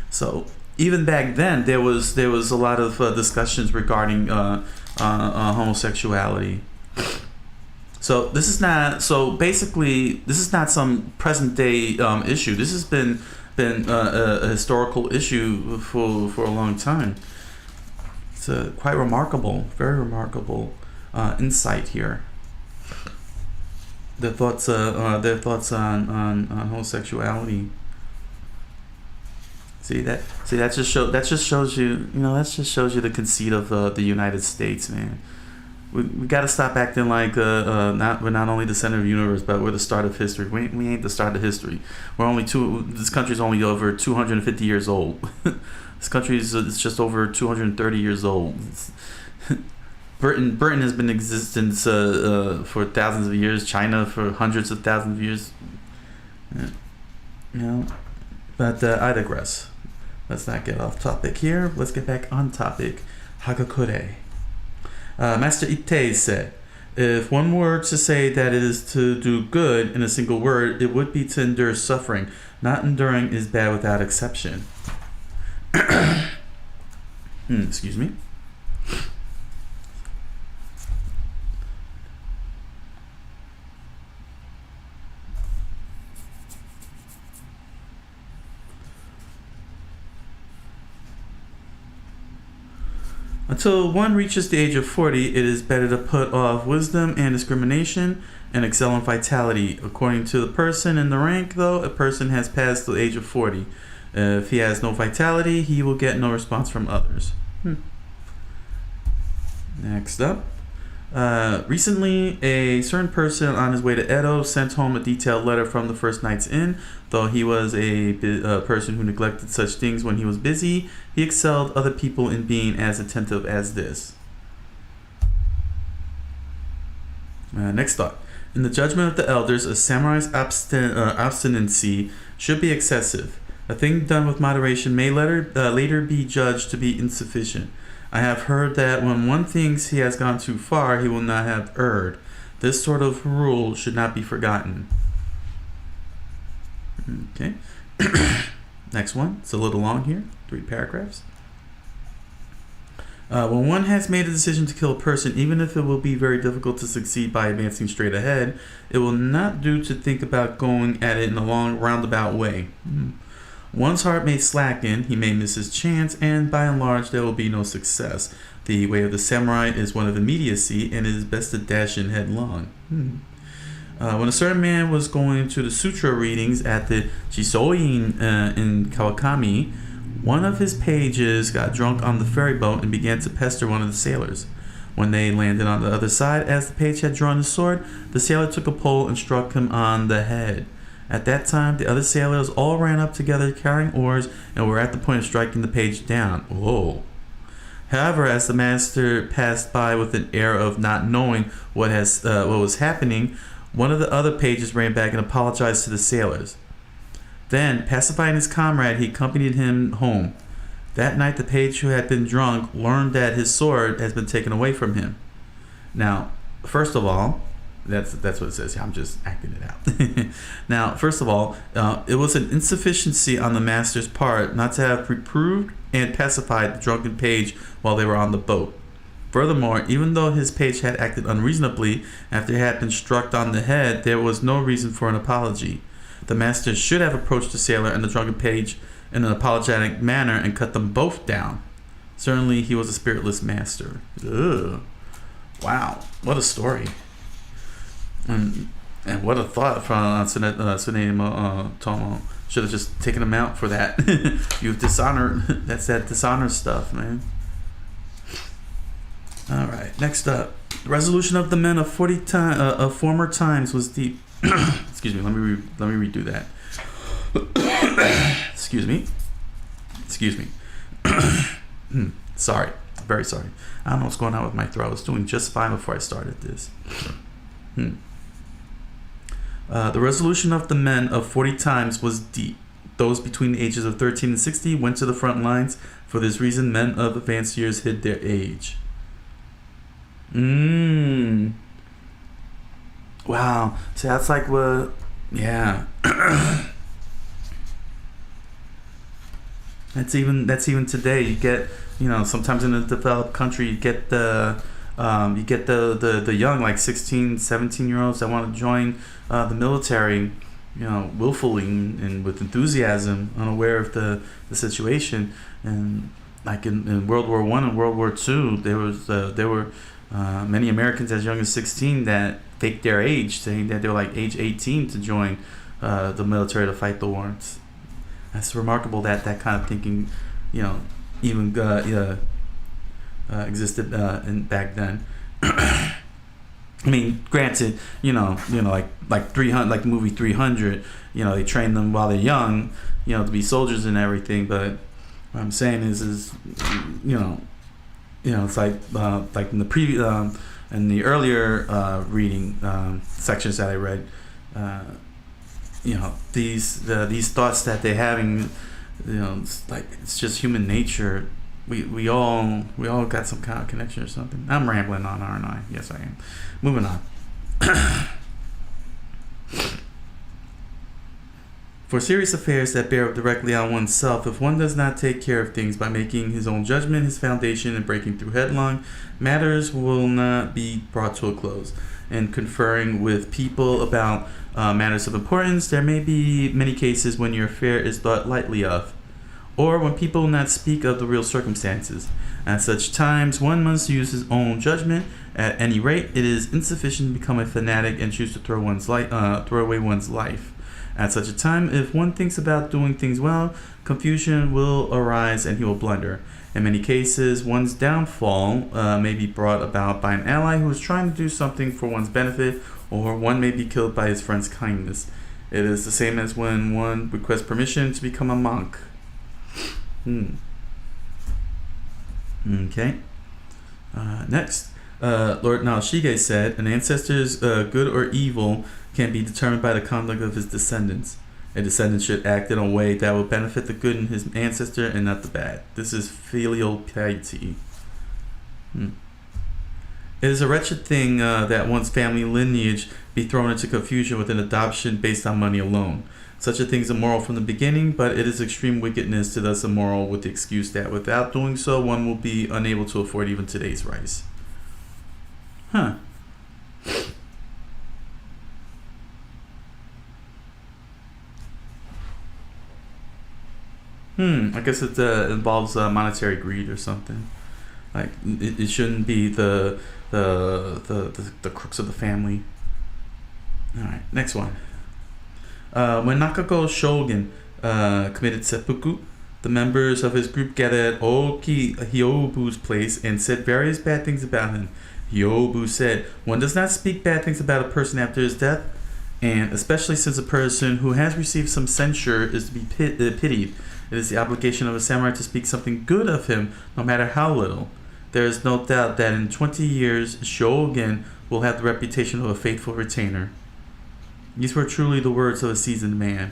So even back then, there was a lot of discussions regarding homosexuality. So this is not some present day issue. This has been a historical issue for a long time. It's quite remarkable, very remarkable insight here. Their thoughts on homosexuality. That just shows you the conceit of the United States, man. We got to stop acting like we're not only the center of the universe, but we're the start of history. We ain't the start of history. This country's only over 250 years old. This country is just over 230 years old. Britain has been in existence for thousands of years. China for hundreds of thousands of years. But I digress. Let's not get off topic here. Let's get back on topic. Hagakure. Master Ite said, if one were to say that it is to do good in a single word, it would be to endure suffering. Not enduring is bad without exception. Excuse me. Until one reaches the age of 40, it is better to put off wisdom and discrimination and excel in vitality. According to the person in the rank, though, a person has passed the age of 40. If he has no vitality, he will get no response from others. Next up. Recently, a certain person on his way to Edo sent home a detailed letter from the first night's inn. Though he was a person who neglected such things when he was busy, he excelled other people in being as attentive as this. Next thought. In the judgment of the elders, a samurai's obstinacy should be excessive. A thing done with moderation may later be judged to be insufficient. I have heard that when one thinks he has gone too far, he will not have erred. This sort of rule should not be forgotten. Okay. Next one. It's a little long here. 3 paragraphs. When one has made a decision to kill a person, even if it will be very difficult to succeed by advancing straight ahead, it will not do to think about going at it in a long, roundabout way. One's heart may slacken, he may miss his chance, and by and large there will be no success. The way of the samurai is one of immediacy, and it is best to dash in headlong. When a certain man was going to the sutra readings at the Chisoin in Kawakami, one of his pages got drunk on the ferry boat and began to pester one of the sailors. When they landed on the other side, as the page had drawn his sword, the sailor took a pole and struck him on the head. At that time, the other sailors all ran up together carrying oars and were at the point of striking the page down. Whoa. However, as the master passed by with an air of not knowing what was happening, one of the other pages ran back and apologized to the sailors. Then, pacifying his comrade, he accompanied him home. That night, the page who had been drunk learned that his sword has been taken away from him. Now, first of all, that's what it says. I'm just acting it out. Now, first of all, it was an insufficiency on the master's part not to have reproved and pacified the drunken page while they were on the boat. Furthermore, even though his page had acted unreasonably after he had been struck on the head, there was no reason for an apology. The master should have approached the sailor and the drunken page in an apologetic manner and cut them both down. Certainly, he was a spiritless master. Ugh. Wow, what a story. And what a thought from Tsunemo Tomo. Should have just taken him out for that. You've dishonored. That's that dishonor stuff, man. All right, next up. The resolution of the men of former times was deep. Excuse me, let me redo that. Excuse me. Sorry, very sorry. I don't know what's going on with my throat. I was doing just fine before I started this. The resolution of the men of 40 times was deep. Those between the ages of 13 and 60 went to the front lines. For this reason, men of advanced years hid their age. Wow. So that's like what, yeah. That's even today. You get, sometimes in a developed country, you get the young, like 16, 17-year-olds that want to join the military, willfully and with enthusiasm, unaware of the situation. And like in World War I and World War II, there were many Americans as young as 16 that faked their age, saying that they were like age 18 to join the military to fight the war. That's remarkable that kind of thinking, even existed back then. I mean, granted, like 300, like the movie 300, they train them while they're young, to be soldiers and everything. But what I'm saying is it's like in the previous, in the earlier reading sections that I read, these thoughts that they're having, it's just human nature. We all got some kind of connection or something. I'm rambling on, aren't I? Yes, I am. Moving on. For serious affairs that bear directly on oneself, if one does not take care of things by making his own judgment his foundation and breaking through headlong, matters will not be brought to a close. In conferring with people about matters of importance, there may be many cases when your affair is thought lightly of, or when people will not speak of the real circumstances. At such times, one must use his own judgment. At any rate, it is insufficient to become a fanatic and choose to throw away one's life. At such a time, if one thinks about doing things well, confusion will arise and he will blunder. In many cases, one's downfall may be brought about by an ally who is trying to do something for one's benefit, or one may be killed by his friend's kindness. It is the same as when one requests permission to become a monk. Okay. Next, Lord Naoshige said, an ancestor's good or evil can be determined by the conduct of his descendants. A descendant should act in a way that will benefit the good in his ancestor and not the bad. This is filial piety. It is a wretched thing that one's family lineage be thrown into confusion with an adoption based on money alone. Such a thing is immoral from the beginning, but it is extreme wickedness to thus immoral with the excuse that without doing so, one will be unable to afford even today's rice. Huh. I guess it involves monetary greed or something. Like it shouldn't be the crux of the family. All right, next one. When Nakako Shogun committed seppuku, the members of his group gathered at Oki Hyobu's place and said various bad things about him. Hyobu said, "One does not speak bad things about a person after his death, and especially since a person who has received some censure is to be pitied. It is the obligation of a samurai to speak something good of him, no matter how little. There is no doubt that in 20 years, Shogun will have the reputation of a faithful retainer." These were truly the words of a seasoned man.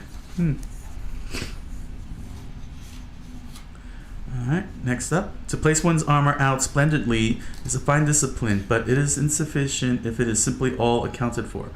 Alright, next up. To place one's armor out splendidly is a fine discipline, but it is insufficient if it is simply all accounted for.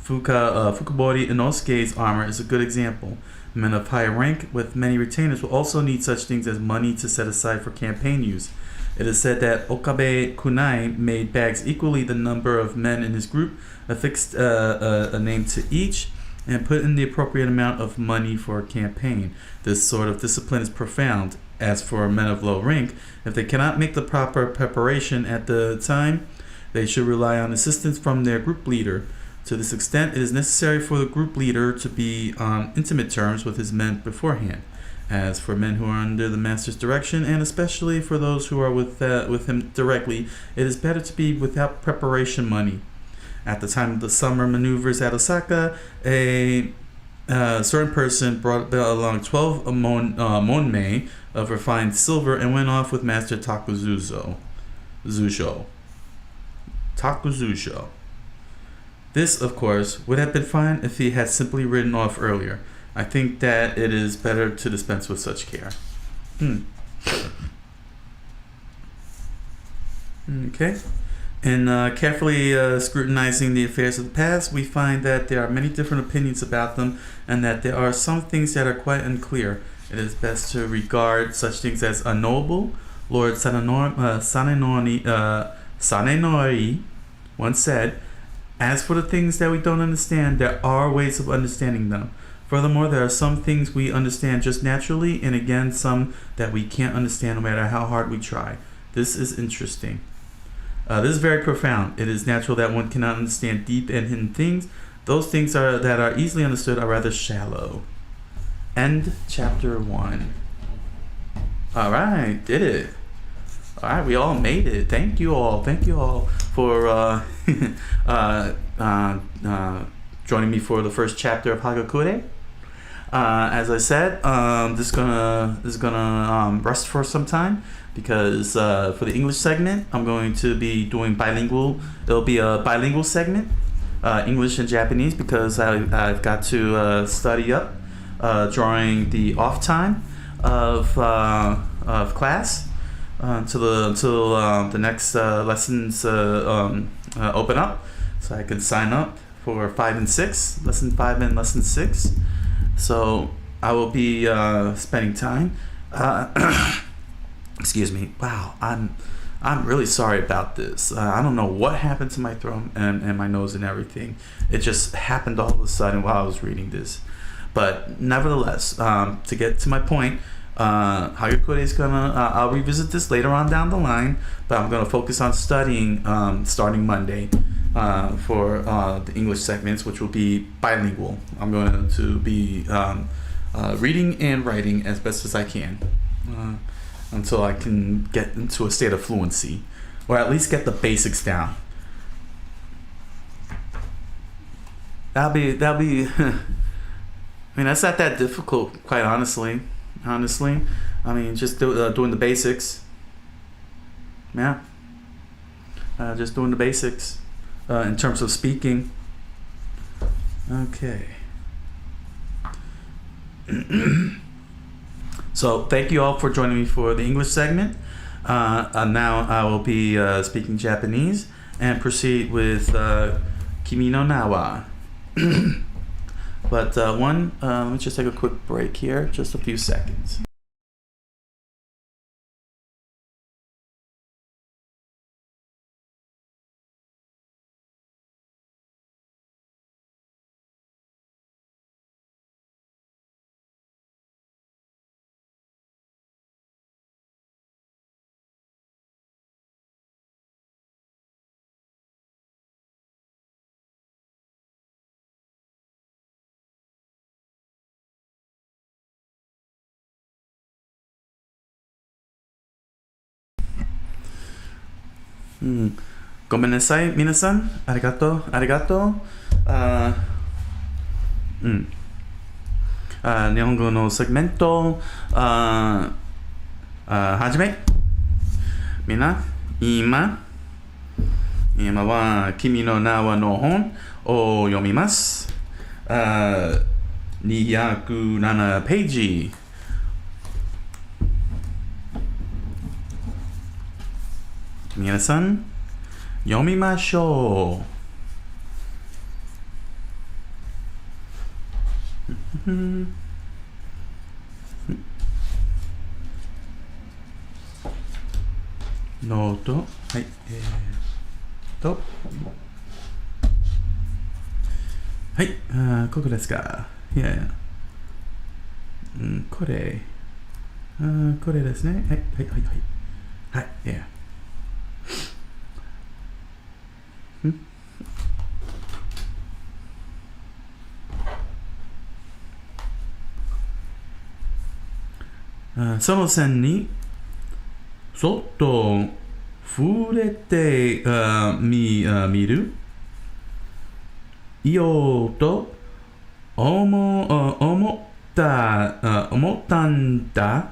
Fukubori Inosuke's armor is a good example. Men of high rank with many retainers will also need such things as money to set aside for campaign use. It is said that Okabe Kunai made bags equally the number of men in his group, affixed a name to each, and put in the appropriate amount of money for a campaign. This sort of discipline is profound. As for men of low rank, if they cannot make the proper preparation at the time, they should rely on assistance from their group leader. To this extent, it is necessary for the group leader to be on intimate terms with his men beforehand. As for men who are under the master's direction, and especially for those who are with him directly, it is better to be without preparation money. At the time of the summer maneuvers at Osaka, a certain person brought along 12 monmei of refined silver and went off with Master Takuzusho. This, of course, would have been fine if he had simply ridden off earlier. I think that it is better to dispense with such care. Okay. In carefully scrutinizing the affairs of the past, we find that there are many different opinions about them, and that there are some things that are quite unclear. It is best to regard such things as unknowable. Lord Sanenori once said, "As for the things that we don't understand, there are ways of understanding them. Furthermore, there are some things we understand just naturally, and again, some that we can't understand no matter how hard we try. This is interesting." This is very profound. It is natural that one cannot understand deep and hidden things. Those things that are easily understood are rather shallow. End chapter 1. Alright, did it. Alright, we all made it. Thank you all. Thank you all for joining me for the first chapter of Hagakure. As I said, this is gonna rest for some time, because for the English segment, I'm going to be doing bilingual. It'll be a bilingual segment, English and Japanese, because I've got to study up during the off time of class until the next lessons open up, so I can sign up for 5 and 6, lesson 5 and lesson 6. So I will be spending time. Excuse me. Wow, I'm really sorry about this. I don't know what happened to my throat and my nose and everything. It just happened all of a sudden while I was reading this. But nevertheless, to get to my point, Hagakure is I'll revisit this later on down the line, but I'm gonna focus on studying starting Monday for the English segments, which will be bilingual. I'm going to be reading and writing as best as I can until I can get into a state of fluency, or at least get the basics down. That'll be I mean, that's not that difficult, quite honestly. I mean, just doing the basics. Yeah. Just doing the basics in terms of speaking. Okay. So, thank you all for joining me for the English segment. Now I will be speaking Japanese. and proceed with Kimi no Na wa. But let's just take a quick break here, just a few seconds. Gomenasai, minasan. Arigato, arigato. 日本語のセグメント、はじめ。みんな、今は君の名はの本を読みます。207ページ。皆さん、読みましょう。ノート、はい、はい、ここですか。これ、これですね。はい、はい、その線にそっと触れてみるようと思ったんだ。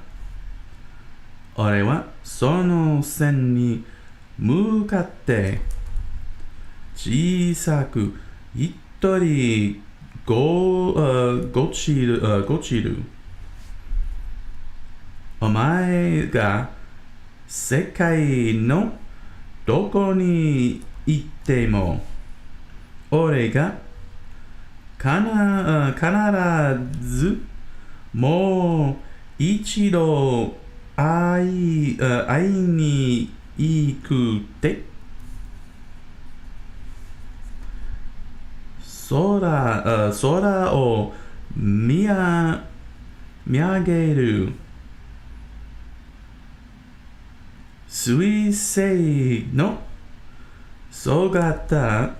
俺はその線に向かって小さく一人ごちる。お前が世界のどこに行っても俺が必ずもう一度会いに行くって空を見上げる彗星の姿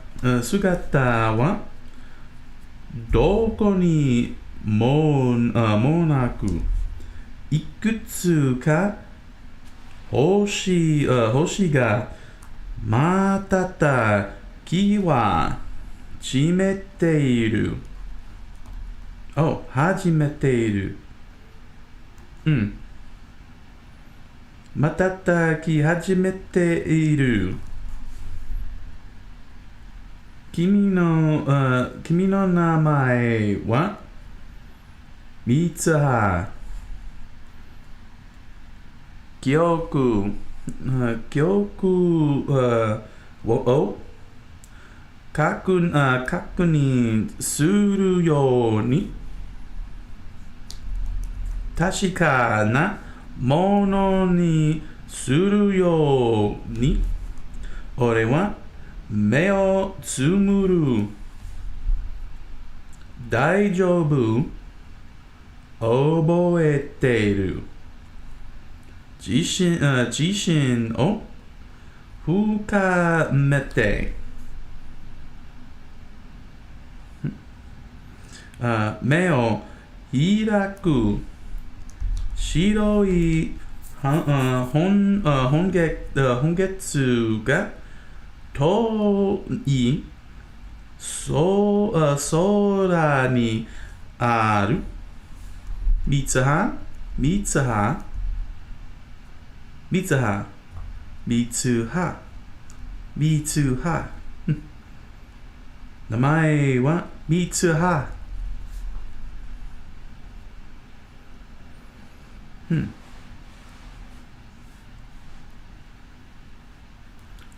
はどこにもなくいくつか星が瞬きは始めている。始めている。瞬き始めている。君の名前は三葉。記憶を確認するように確かなものにするように俺は目をつむる。大丈夫、覚えている。自信を深めて目を開く。白い半月が遠い空にある。三葉名前は三葉。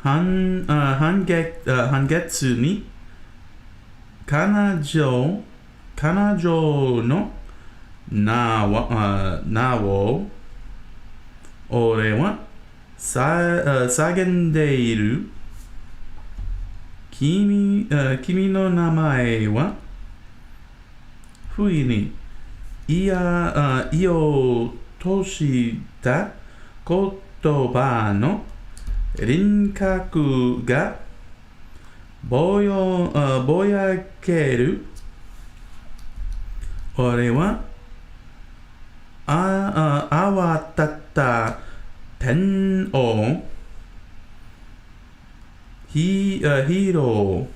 半月に彼女の名を俺は叫んでいる。君の名前は不意に言おうとした言葉の輪郭がぼやける。俺は泡立ったペンを拾う。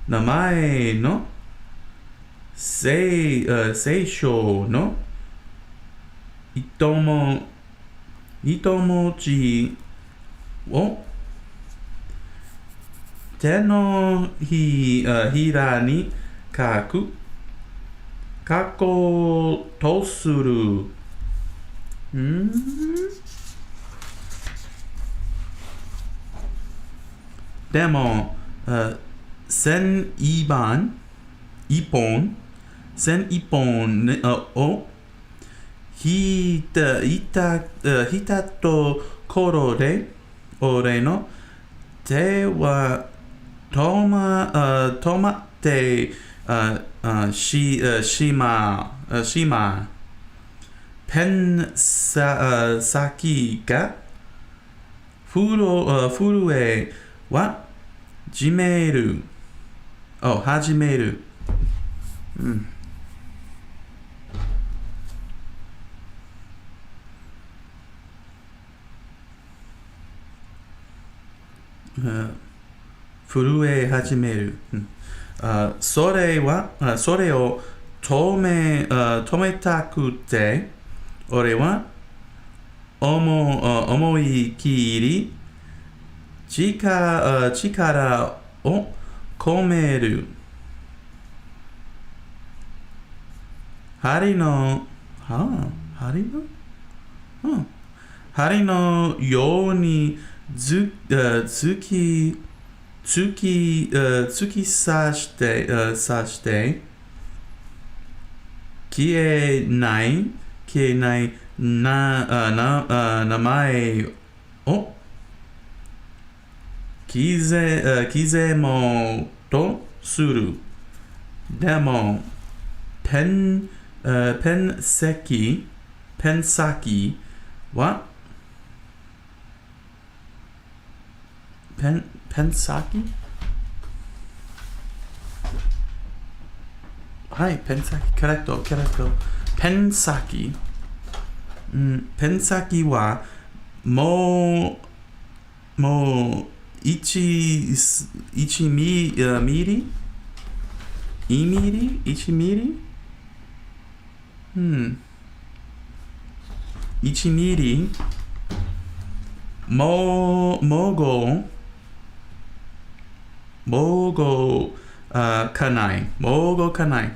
名前の聖書の糸文字を手のひらに書こうとする。でも、線一本を引いたところで、俺の手は止まってしまう。ペン先が震えは始める。震え始める。それを止めたくて、俺は思い切り力を込める。針のように突き刺して消えない名前を刻もうとする。でもペン先はペン先はい、ペン先、コレクト。ペン先はもう1ミリ1ミリ1ミリもごかない。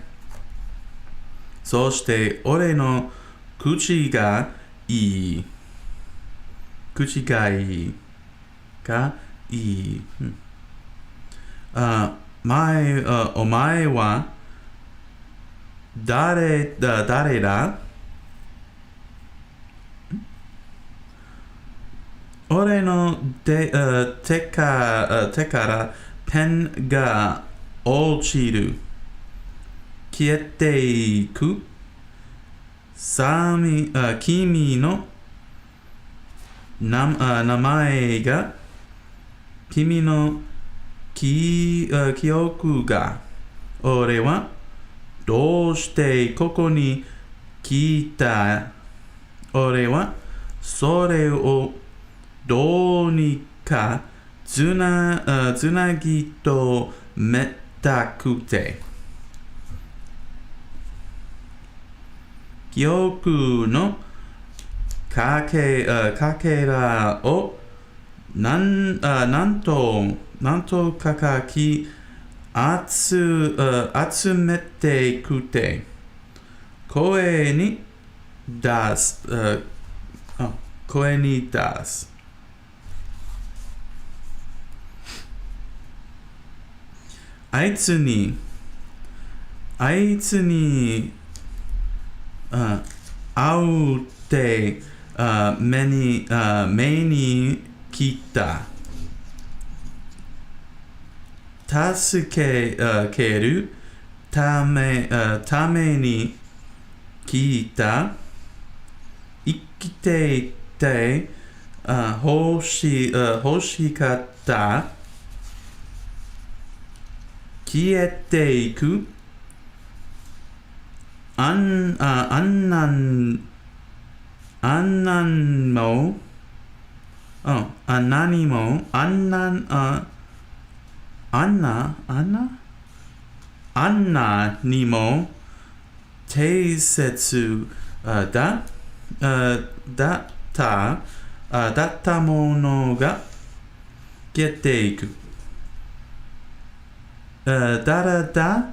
そして俺の口がいい。お前は誰だ？俺の手からペンが落ちる。消えていく。君の名前が君の記憶が。俺はどうしてここに来た？俺はそれをどうにかつなぎとめたくて。記憶のかけらをなんとかかき集めてくて、声に出す。あいつに、会うって目に来た。助けるために来た。生きていて欲しかった。消えていく。あんなんも、何も、あんなにも大切だったものが消えていく。誰だ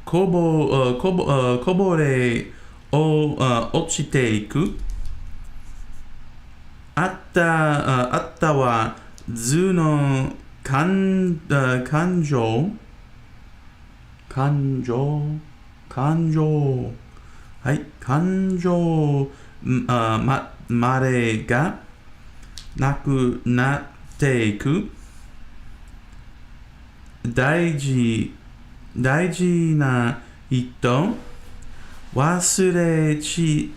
こぼれ落ちていく。あったは図の感情。はい、感情までがなくなっていく。大事な人、忘れち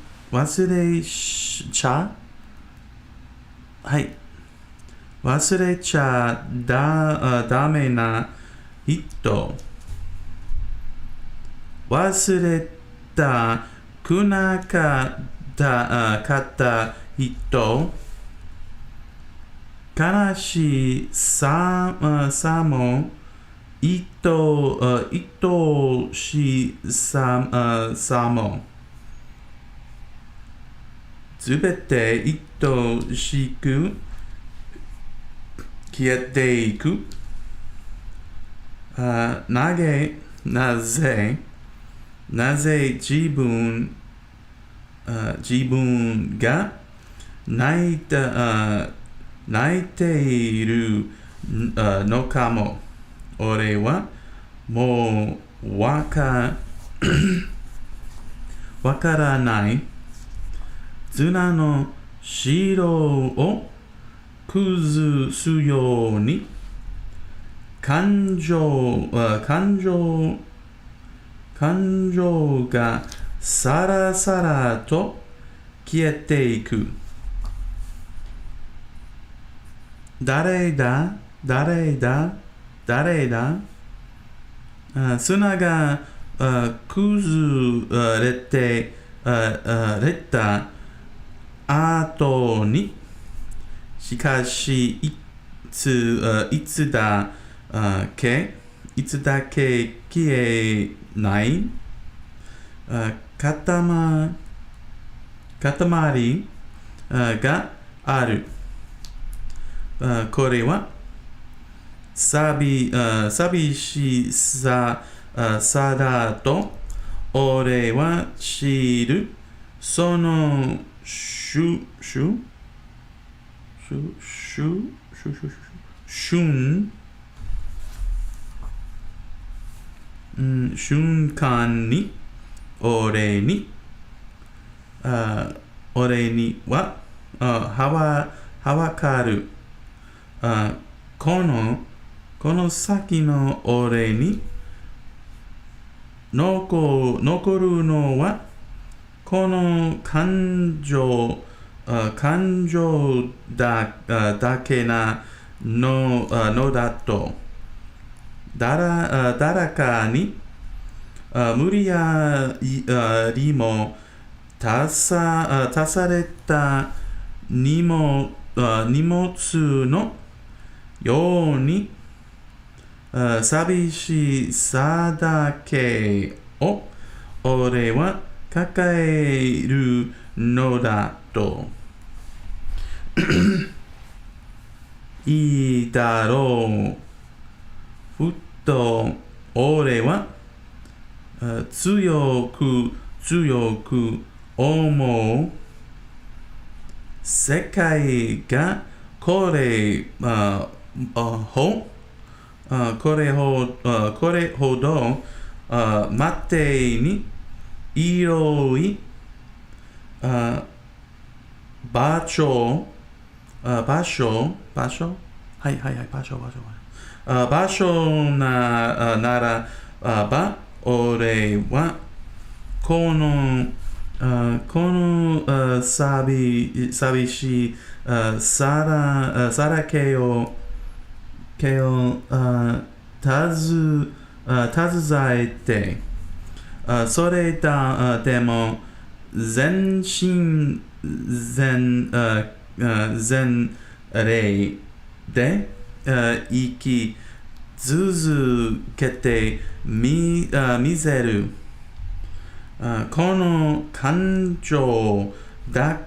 ゃダメな人、忘れたくなかった人、悲しさも愛しさもすべて愛しく消えていく。なぜ自分が泣いているのかも。俺はもうわからない。綱の城を崩すように感情がさらさらと消えていく。誰だ砂が崩れた後に、しかしいつだけ消えない塊がある。これは寂しさだと俺は知る。その瞬間に俺にはわかる。この先の俺に残るのはこの感情だけなのだと。誰かに無理やりも足された荷物のように寂しさだけを俺は抱えるのだと。いいだろう。ふっと俺は強く強く思う世界がこれほどまってに広い場所ならば俺はこの寂しいさらけを携えてそれでも全身全霊で生き続けてみせるこの感情だ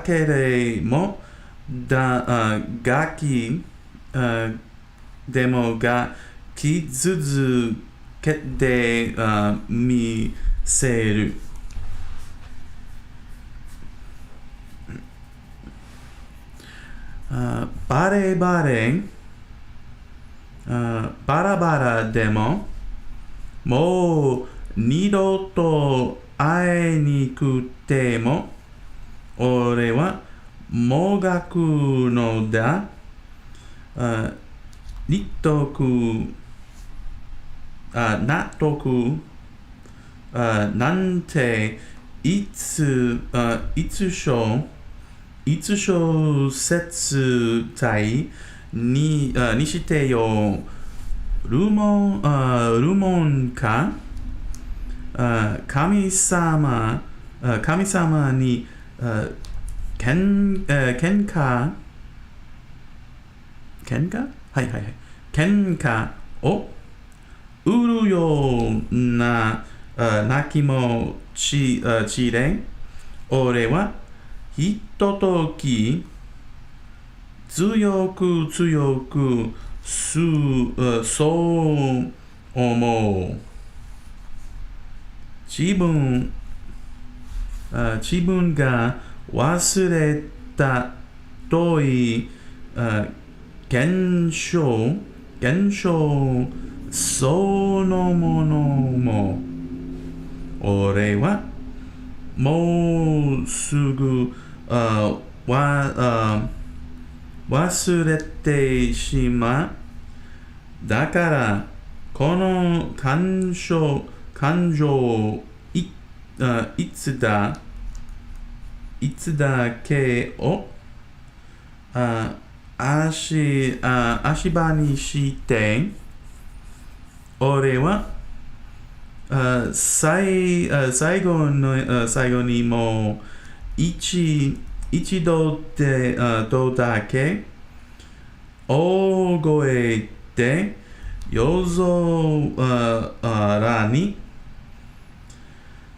けでも楽器でもがき続けてみせるバラバラでももう二度と会いにくても俺はもがくのだ納得なんていつ説体にしてよルモンか神様に喧嘩を売るような泣きもちで俺はひととき強くそう思う自分が忘れたとい現象そのものも俺はもうすぐ忘れてしまうだからこの感情いつだけを足場にして俺は最後にもう一度だけ大声で夜空に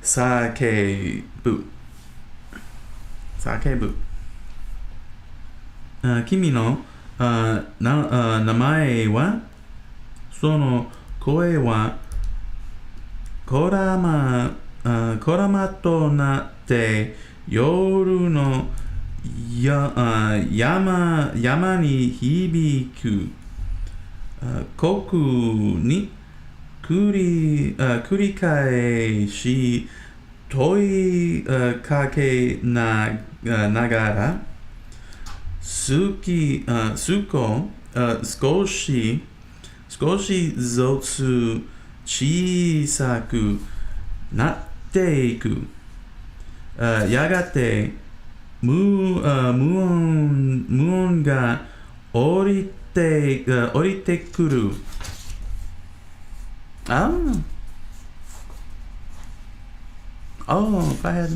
叫ぶ君の名前はその声はこらまとなって夜の山に響く酷に繰り返し問いかけながら少しずつ小さくなっていくやがて無音が降りてくるgo ahead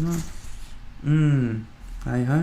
はいはい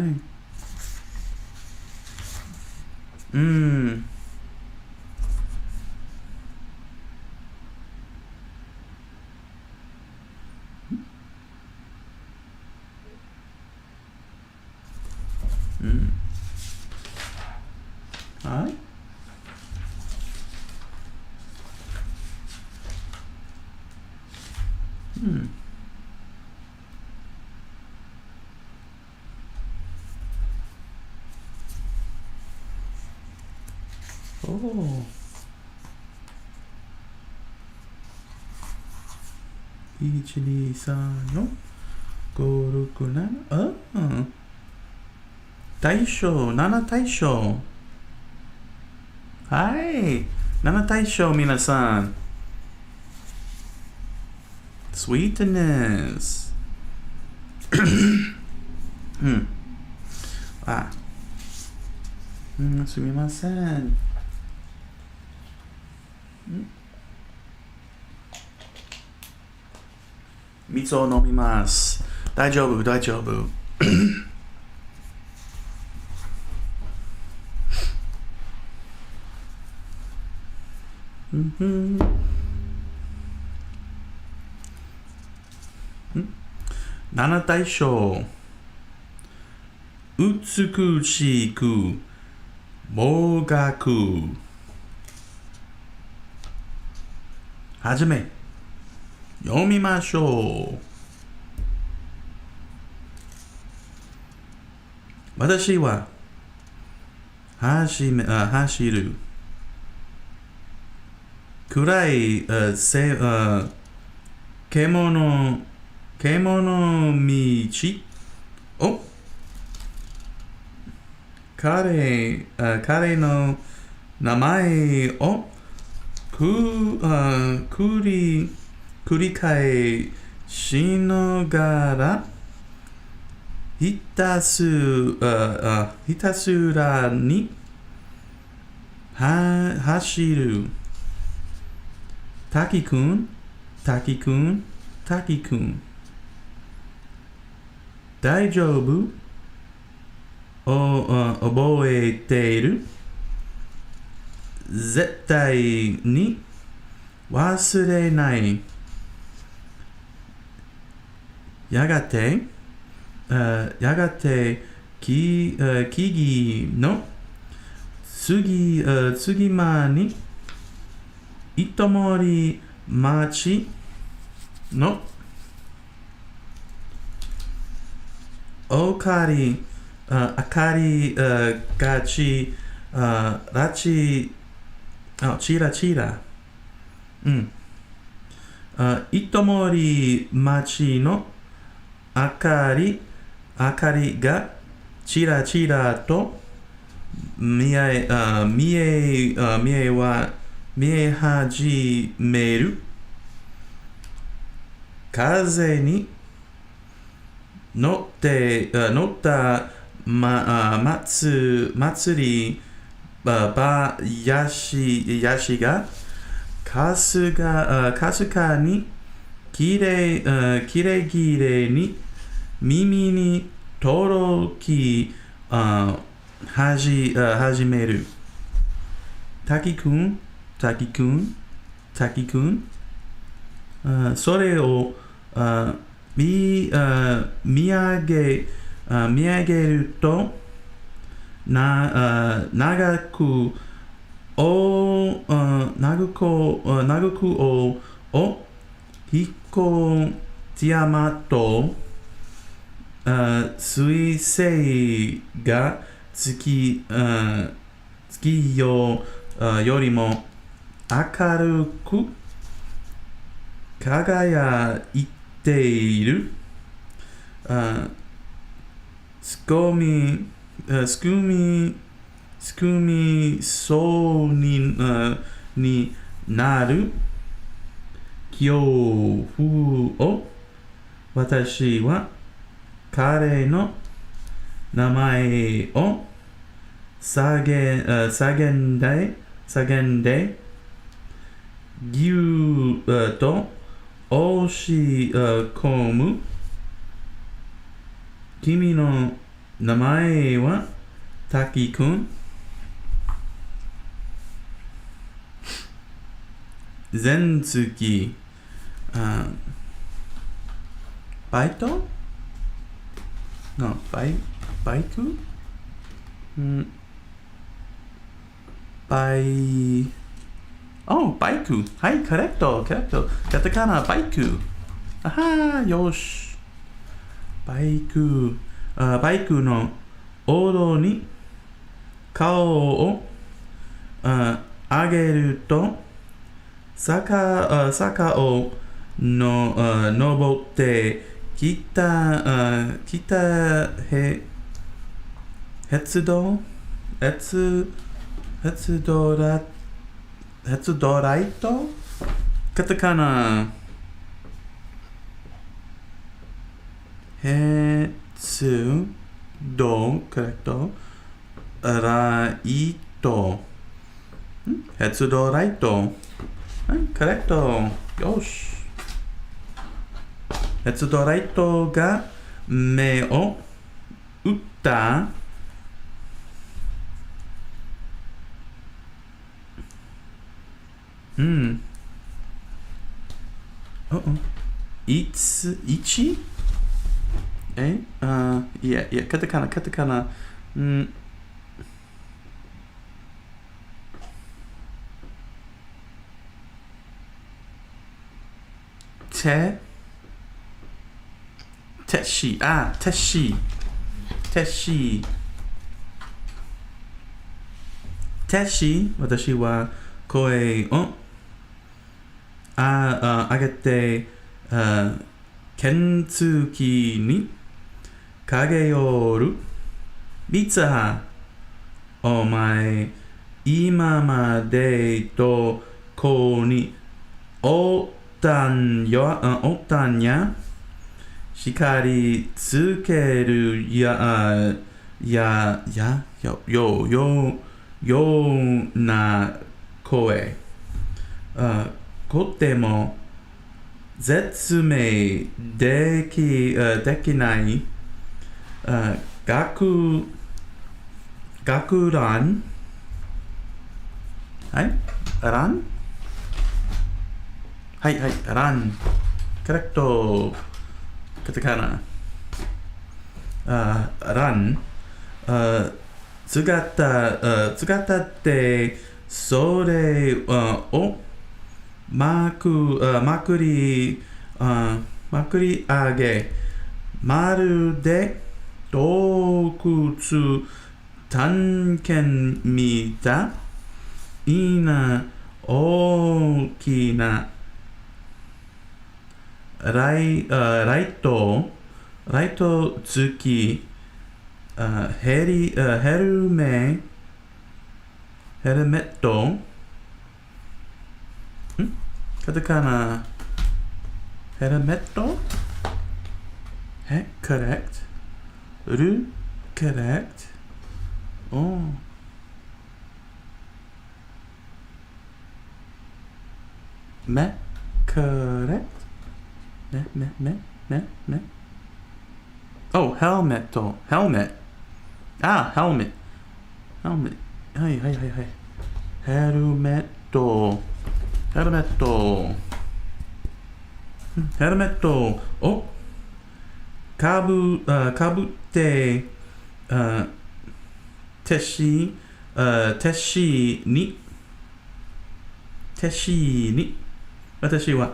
お1234567大将7大将はい7大将皆さんSweetness すみません水を飲みます大丈夫七大将美しくもがくはじめ読みましょう私は走る暗い獣道を彼の名前を繰り返しながらひたすらに走る滝くん大丈夫覚えている絶対に忘れないやがて木々の次間に糸森町の明かりがちら糸森町の明かりがちらちらと見え始める風に乗った祭りばやしがかすかにきれに耳に届き始める滝くんそれを見上げると長くを飛行山と水星が月よりも明るく輝いているすくみそうになる恐怖を私は彼の名前を叫んでぎゅっと押し込む君の名前は滝くん前月バイトのバイクバイクはいコレクトカタカナバイクあはよしバイクのオードに顔を上げると、坂を登って、鉄道ライトカタカナ鉄道コレクトライト鉄道ライトコレクトよし鉄道ライトが目を打った1? カタカナ。テシ。私は声を上げて、剣付きに駆け寄る。ビツァ、お前、今までどこにおったんや。叱りつけるような声。とても説明できない学ランランコレクトカタカナラン姿ってそれをまくり上げまるで洞窟探検みたいな大きなライト付きヘルメットカタカナヘルメットcorrect ル correct め correct ねOh, helmet. Helmet. Helmet.はい。ヘルメットをかぶって手しに私は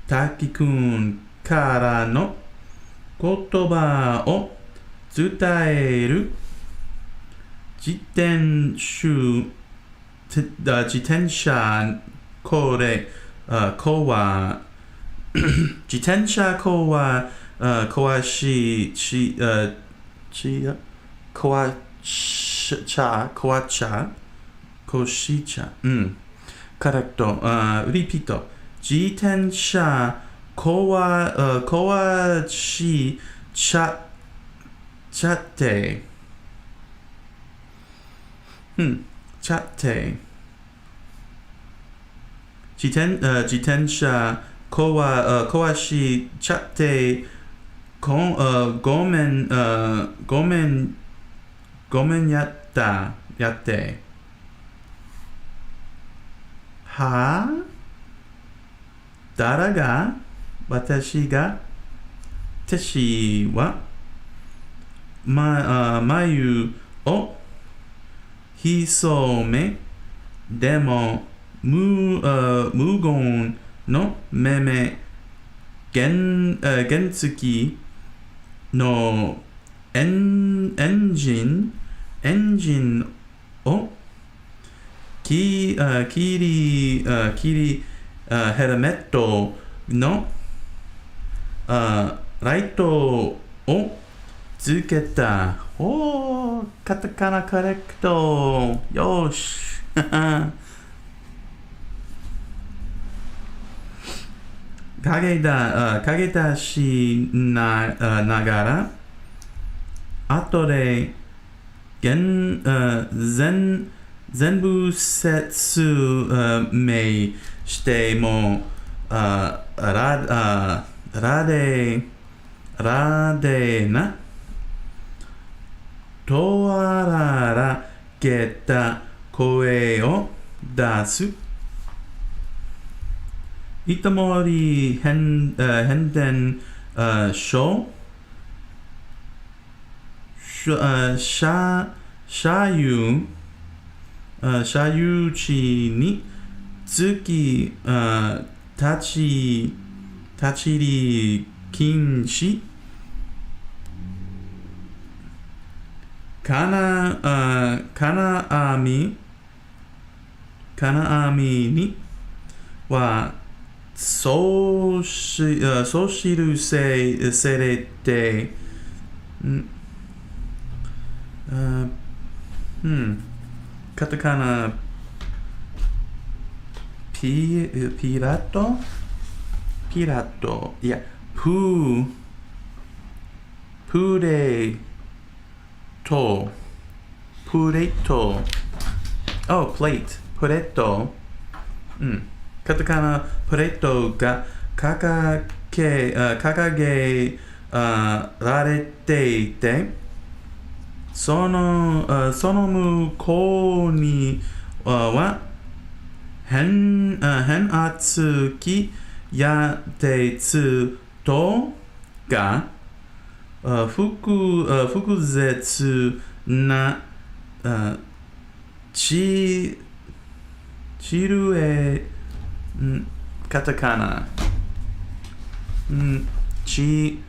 滝くんからの言葉を伝える自転車これ自転車壊しちゃカレクトリピート自転車壊しちゃって自転車壊しちゃってごめんやって誰が私は眉を潜めでも無言の原付のエンジンを聞ヘルメットのライトをつけた。おー、カタカナコレクト。よし。影出しながら、後で全部説明しても、ラデなとわらけた声を出す。糸森変電所車油地につき立ち入り禁止。金網にはそう記されて、カタカナピラト、いや、プレト、プレット、カタカナプレットが掲げられていて、その向こうには変圧器や鉄とが複雑なシルエカタカナシ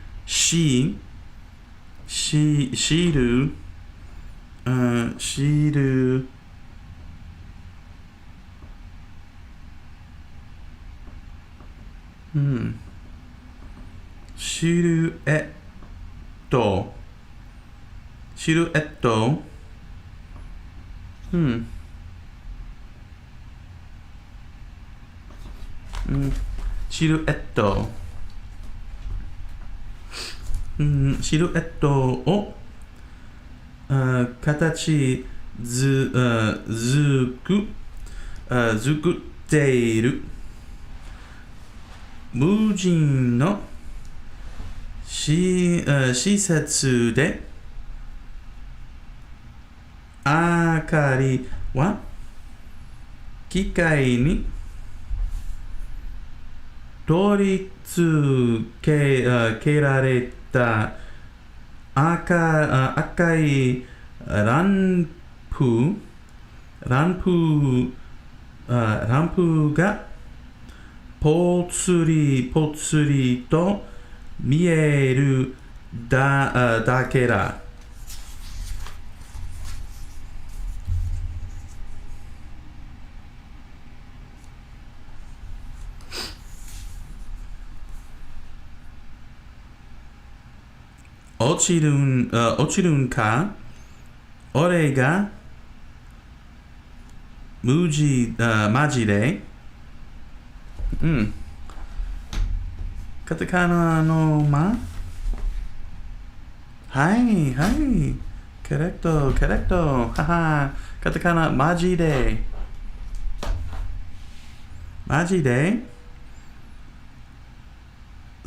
ルエットシルエットを形作っている無人の施設で、明かりは機械に取り付けられた赤いランプがぽつりと見えるだけだ。落ちるんか、俺がマジでカタカナのはいコレクトカタカナマジで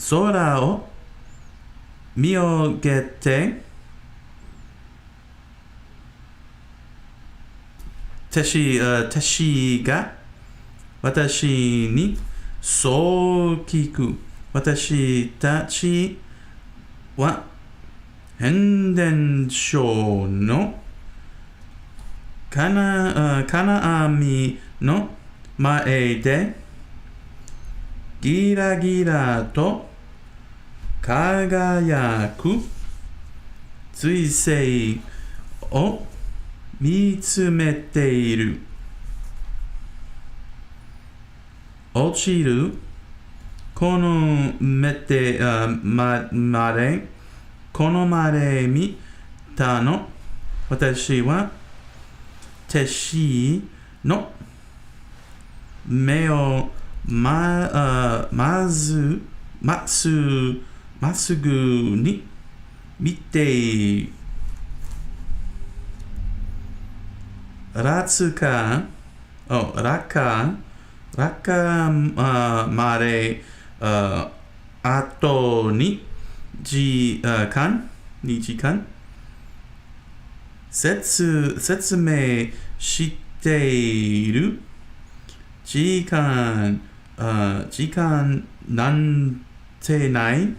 空を見上げて私が私にそう聞く。私たちは変電所の金網の前でギラギラと輝く彗星を見つめている。落ちるこの目でまでこのまで見たの私は天使の目をまっすぐに見てラカまであと2時間説明している時間なんてない。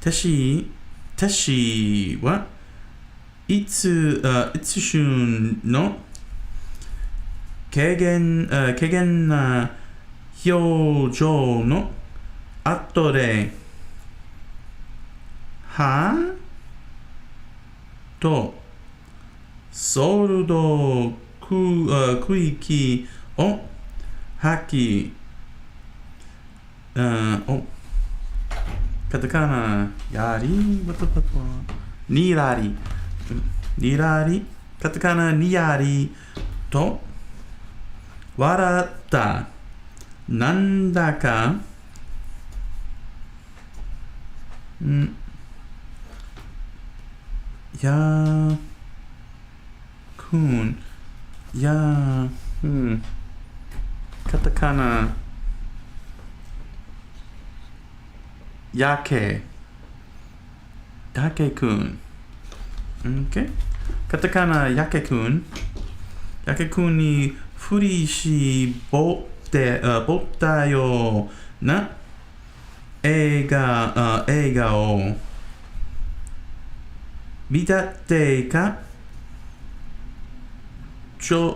テシはいつ旬の軽減な表情の後ではとソルド区域を吐きカタカナやりにらりカタカナにやりと笑ったなんだかカタカナやけくんOkay. カタカナやけくんに振り絞ったような映画を見たってかじゃ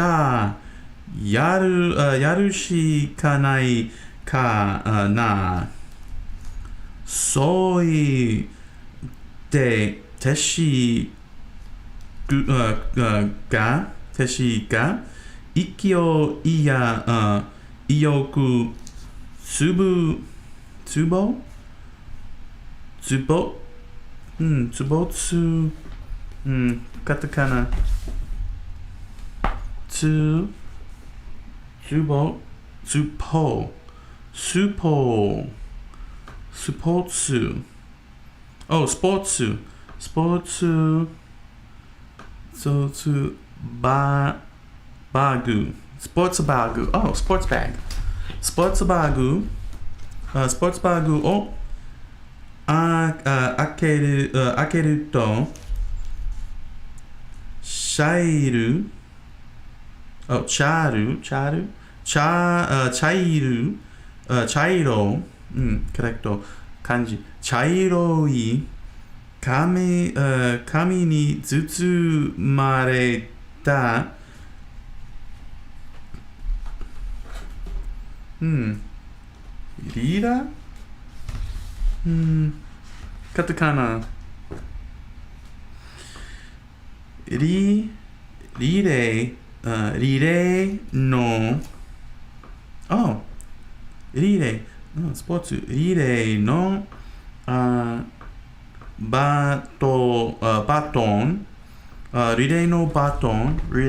あやるしかないかな。そう言ってテシが勢いや意欲つぼカタカナスポーツバグスポーツバグを開けると茶色コレクト漢字茶色い紙に包まれたリーダーカタカナリレーのスポーツリレーのバトンリレーのバトンリレ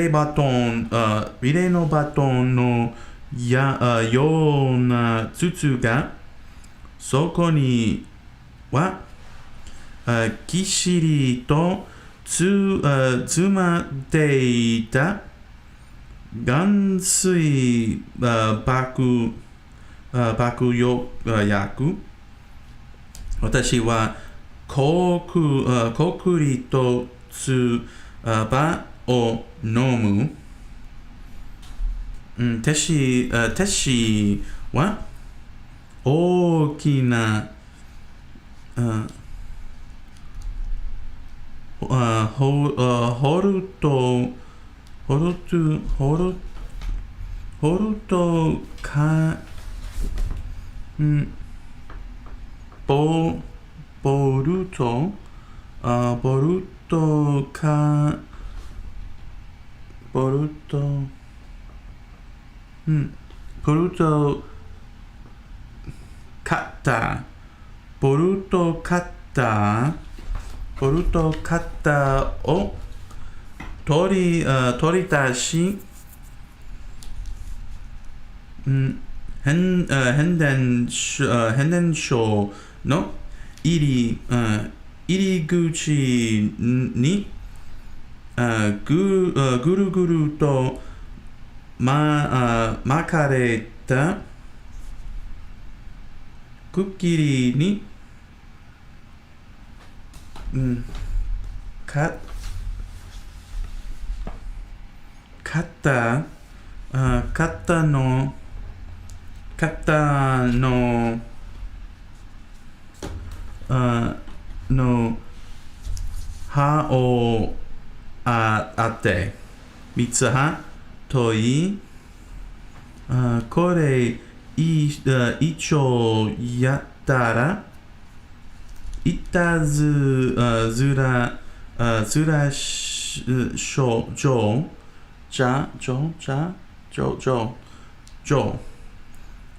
ーバトンリレーのバトンのような筒がそこにはぎっしりと詰まっていた含水爆薬私はコクリとつばを飲むテシは大きなホルトボルト、ボルトか、ボルト、ボルト、カッター、ボルトカッター、ボルトカッターを取り出し、変電所の入り口にぐるぐると巻かれたくっきりに型の刃をあって三つ葉といい、これ一応やったらいたずらしょじょ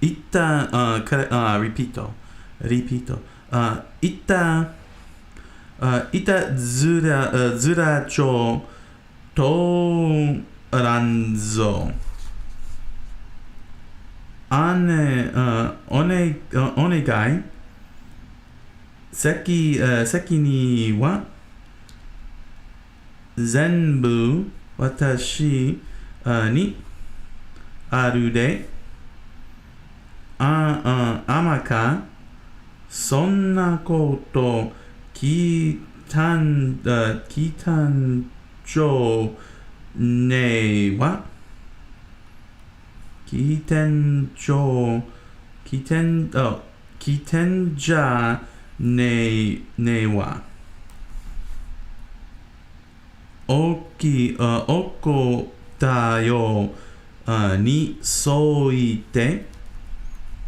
いったrepeat いたずらちょとらんぞお願い先には全部私にあるであかそんなこと聞いたんじゃねは聞いてんじゃねはおこだよにそういて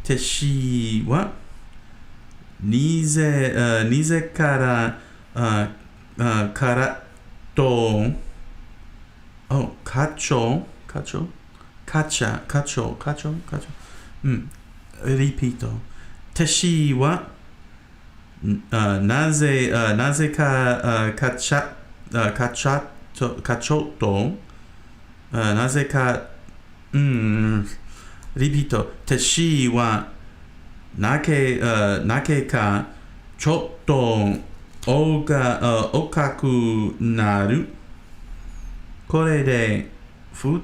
てしはにぜからと課長リピートてしはなぜか課長となぜかリピートてしはなけかちょっとおかくなるこれで二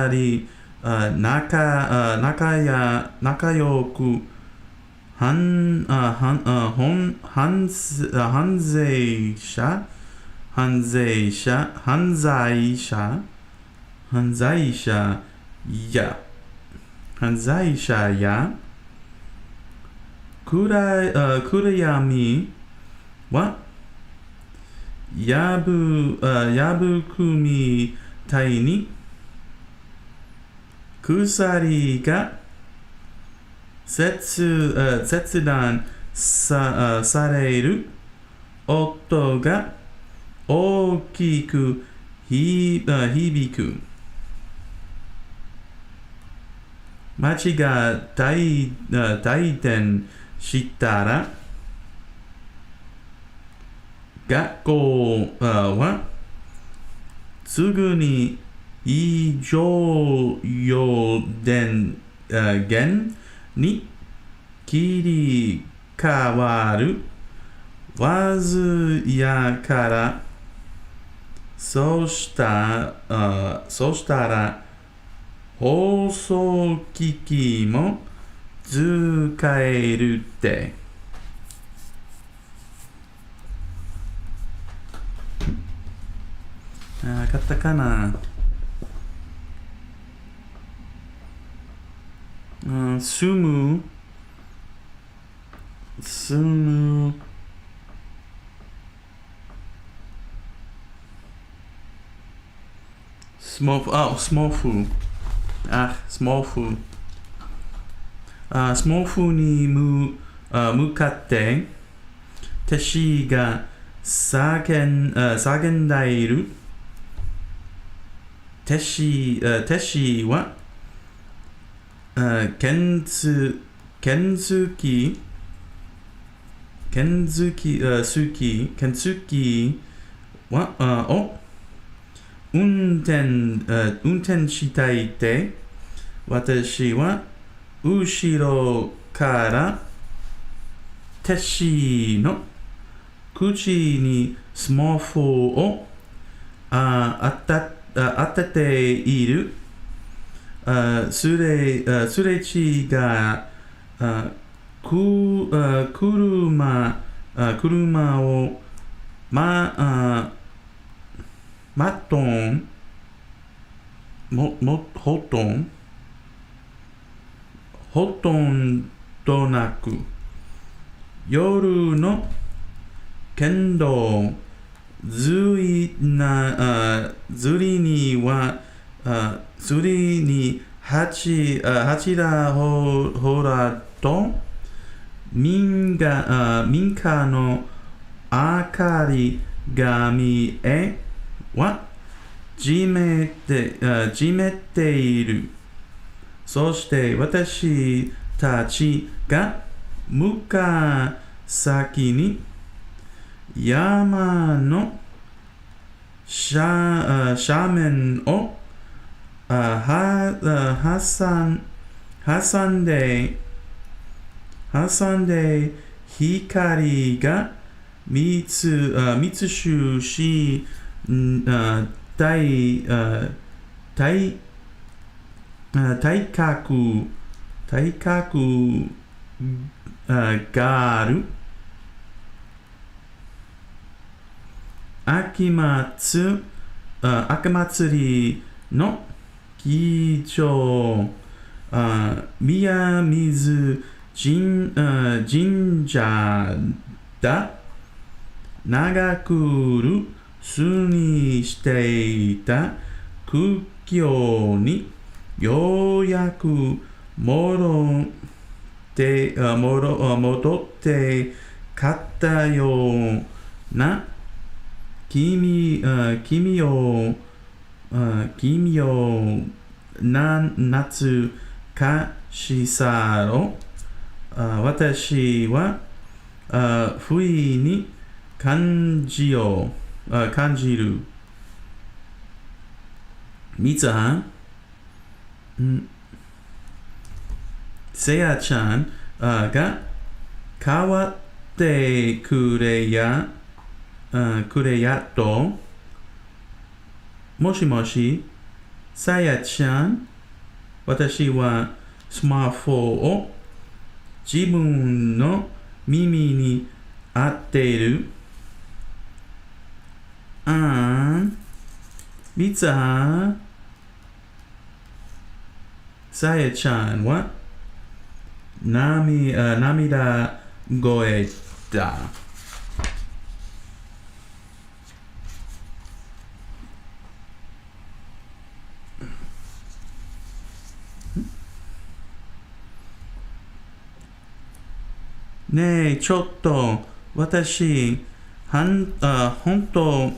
人仲良く犯罪者や暗闇はやぶくみたいに鎖が切断される音が大きく響く街が大転したら学校はすぐに非常用電源に切り替わるわずやからそうしたら放送機器も使えるってカタカナ住むsmall food small foodに向かって、テシが叫んでいる。テシは、剣付きを運転していて、私は後ろからテシの口にスマホを当てている。すれ違車をほとんどなく、夜の剣道釣りに8らほらと民家の明かりが見えはじめている。そして私たちが向かう先に山の斜面を挟んで光が密集し体格がある。秋祭りの議場、宮水神社だ。長く留守にしていた空境にようやく戻ってかったような。君よ夏かしさろ。私は不意に感じる。みつはん、せやちゃんが変わってくれやと。もしもし、さやちゃん、私はスマホを自分の耳に当てる。みつはん、さやちゃんは涙声だ。ねえ、ちょっと、私、本当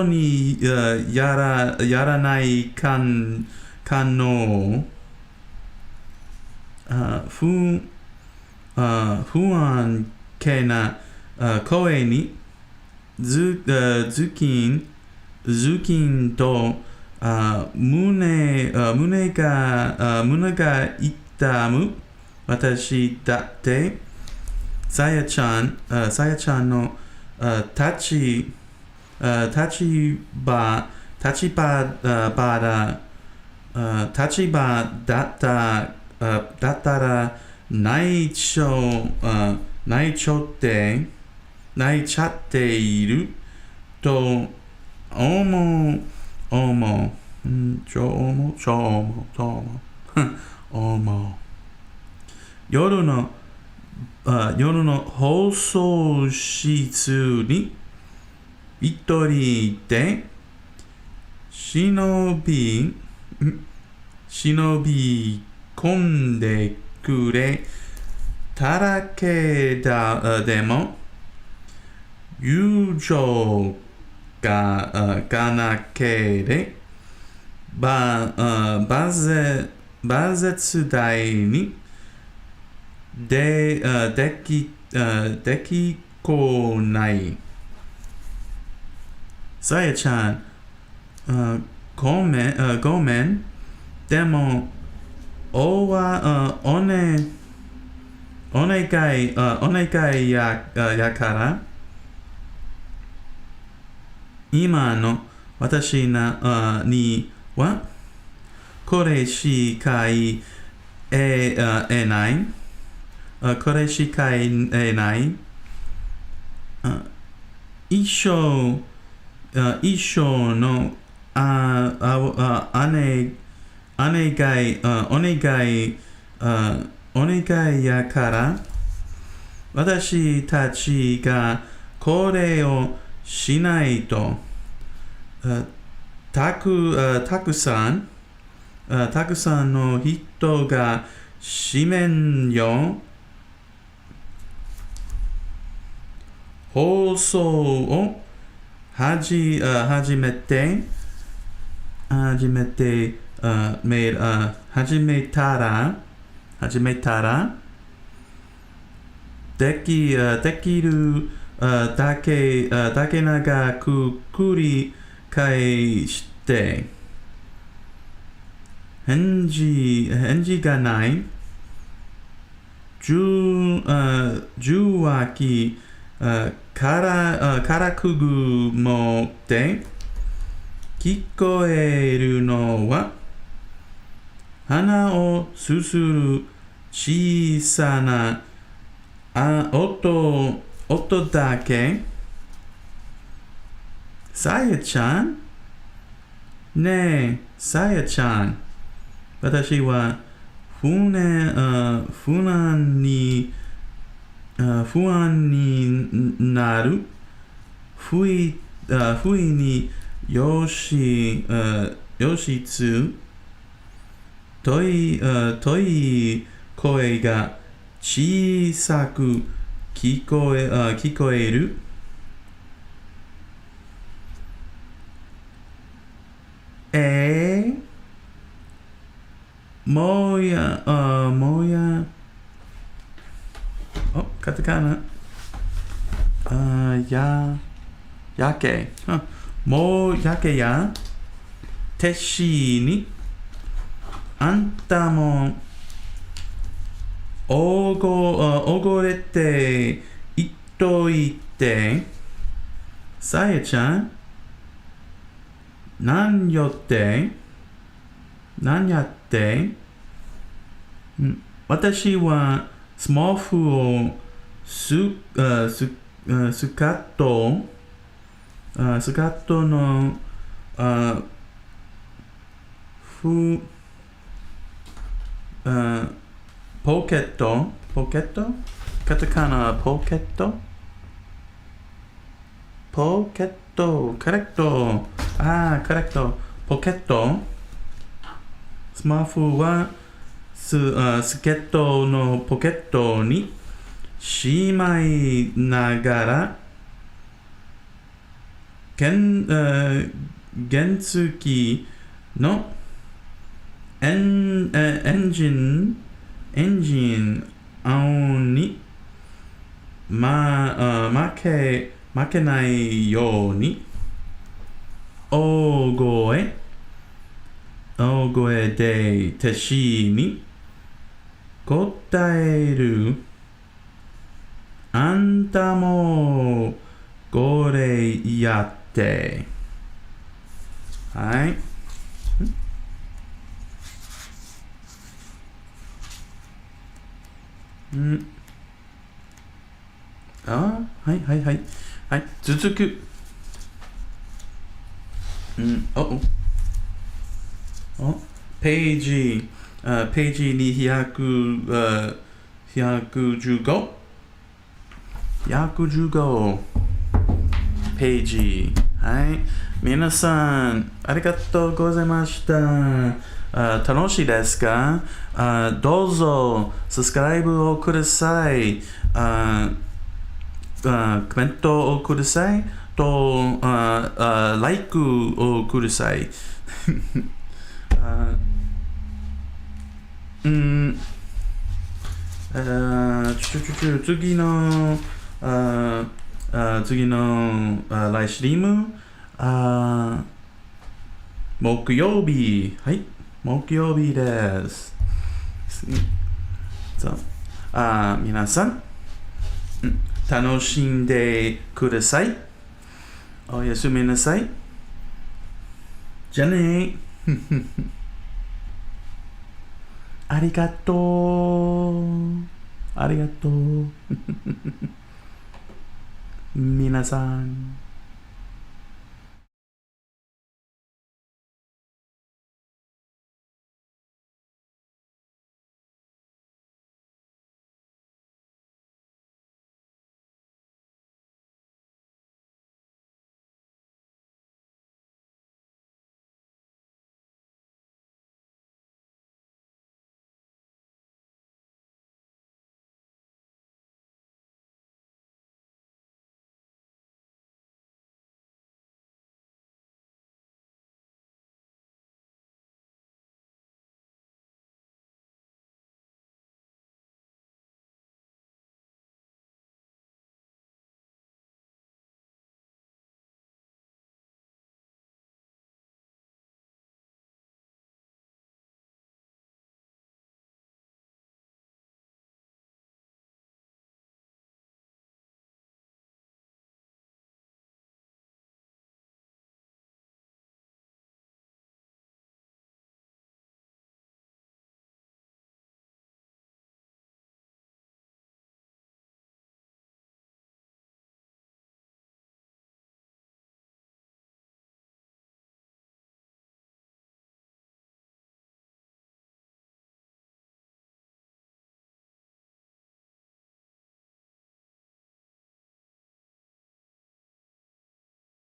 にやらないかの。不安げな声に頭巾と胸が痛む。私だってさやちゃんの立場だったら泣いちゃっていると思う。夜の放送室に一人で忍び込んでくれだらけでも友情がなければ罰題にできこない。さやちゃん、ごめん。でも、お願いやから、今の私には、これしか言えない。これしか言えない。一生のお願いやから、私たちがこれをしないと、たくさんの人がしめんよ。放送を始めたらできるだけ長く繰り返して返事がない受話器からくぐもって聞こえるのは鼻をすする小さな音だけ。さやちゃんねえ、さやちゃん。私は不安になる。不意によしつとい声が小さく聞こえる。もやカタカナやけもうやけやてしにあんたもおごれていっといて。さやちゃんなんやって私はスマホをスカットのポケットカタカナポケットカレクトポケットスマホはスケットのポケットにしまいながら原付のエンジン音に負けないように大声で手しに答える。あんたもこれやって。はい。はい。続く。ページ215ページ。はい。皆さん、ありがとうございました。楽しいですか？どうぞ、サブスクライブをください。コメントをください。と、ライクをください。次のライブストリーム、木曜日、はい、木曜日です。皆さん、楽しんでください。おやすみなさい。じゃあね。ありがとう。ありがとう。皆さん。